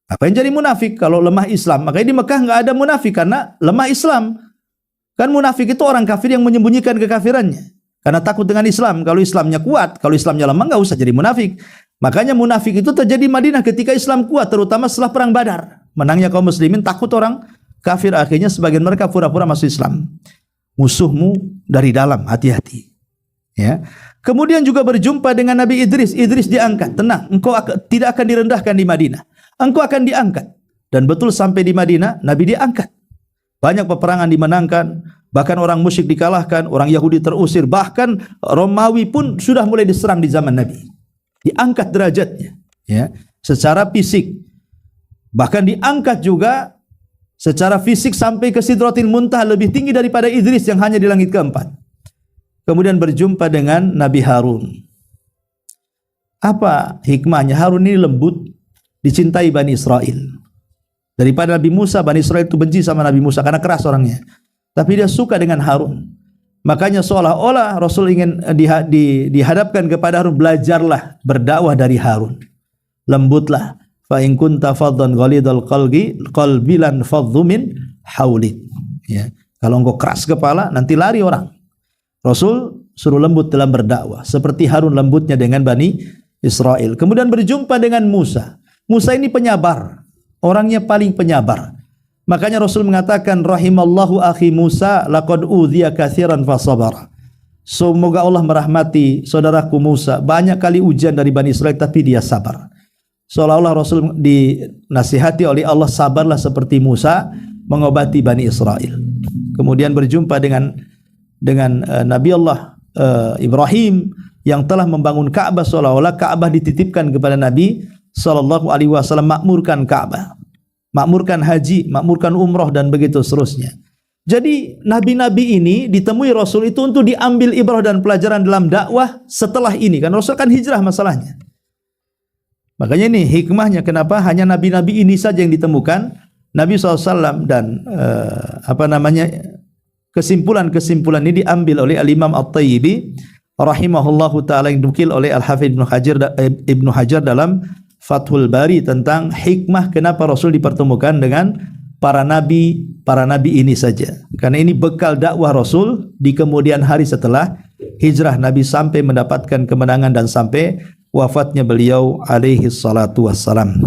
Ngapain jadi munafik kalau lemah Islam? Makanya di Mekah nggak ada munafik karena lemah Islam. Kan munafik itu orang kafir yang menyembunyikan kekafirannya. Karena takut dengan Islam. Kalau Islamnya kuat, kalau Islamnya lemah nggak usah jadi munafik. Makanya munafik itu terjadi di Madinah ketika Islam kuat, terutama setelah perang Badar. Menangnya kaum muslimin, takut orang kafir, akhirnya sebagian mereka pura-pura masuk Islam. Musuhmu dari dalam, hati-hati. Ya. Kemudian juga berjumpa dengan Nabi Idris. Idris diangkat, tenang, engkau tidak akan direndahkan di Madinah. Engkau akan diangkat. Dan betul sampai di Madinah, Nabi diangkat. Banyak peperangan dimenangkan, bahkan orang musyrik dikalahkan, orang Yahudi terusir, bahkan Romawi pun sudah mulai diserang di zaman Nabi. Diangkat derajatnya, ya, secara fisik. Bahkan diangkat juga secara fisik sampai ke Sidratil Muntaha, lebih tinggi daripada Idris yang hanya di langit keempat. Kemudian berjumpa dengan Nabi Harun. Apa hikmahnya? Harun ini lembut, dicintai Bani Israel. Daripada Nabi Musa, Bani Israel itu benci sama Nabi Musa karena keras orangnya. Tapi dia suka dengan Harun. Makanya seolah-olah Rasul ingin dihadapkan kepada Harun, belajarlah berdakwah dari Harun. Lembutlah. Fa in kunta faddan ghalidal qalbi lan faddu min haulik. Ya. Kalau engkau keras kepala, nanti lari orang. Rasul suruh lembut dalam berdakwah, seperti Harun lembutnya dengan Bani Israel. Kemudian berjumpa dengan Musa. Musa ini penyabar, orangnya paling penyabar. Makanya Rasul mengatakan, rahimallahu akhi Musa laqad udhiya katsiran fasabara. Semoga Allah merahmati saudaraku Musa, banyak kali ujian dari Bani Israel tapi dia sabar. Seolah-olah Rasul dinasihati oleh Allah, sabarlah seperti Musa mengobati Bani Israel. Kemudian berjumpa dengan Nabi Allah Ibrahim yang telah membangun Ka'bah, seolah-olah Ka'bah dititipkan kepada Nabi sallallahu alaihi wasallam, makmurkan Ka'bah, makmurkan haji, makmurkan umrah dan begitu seterusnya. Jadi nabi-nabi ini ditemui Rasul itu untuk diambil ibrah dan pelajaran dalam dakwah setelah ini, kan Rasul kan hijrah masalahnya. Makanya ini hikmahnya kenapa hanya nabi-nabi ini saja yang ditemukan. Nabi SAW dan kesimpulan-kesimpulan ini diambil oleh Al-Imam At-Tayyibi rahimahullahu ta'ala, yang dinukil oleh Al-Hafidh Ibnu Hajar dalam Fathul Bari tentang hikmah kenapa Rasul dipertemukan dengan para nabi ini saja. Karena ini bekal dakwah Rasul di kemudian hari setelah hijrah Nabi sampai mendapatkan kemenangan dan sampai wafatnya beliau alaihi salatu wassalam.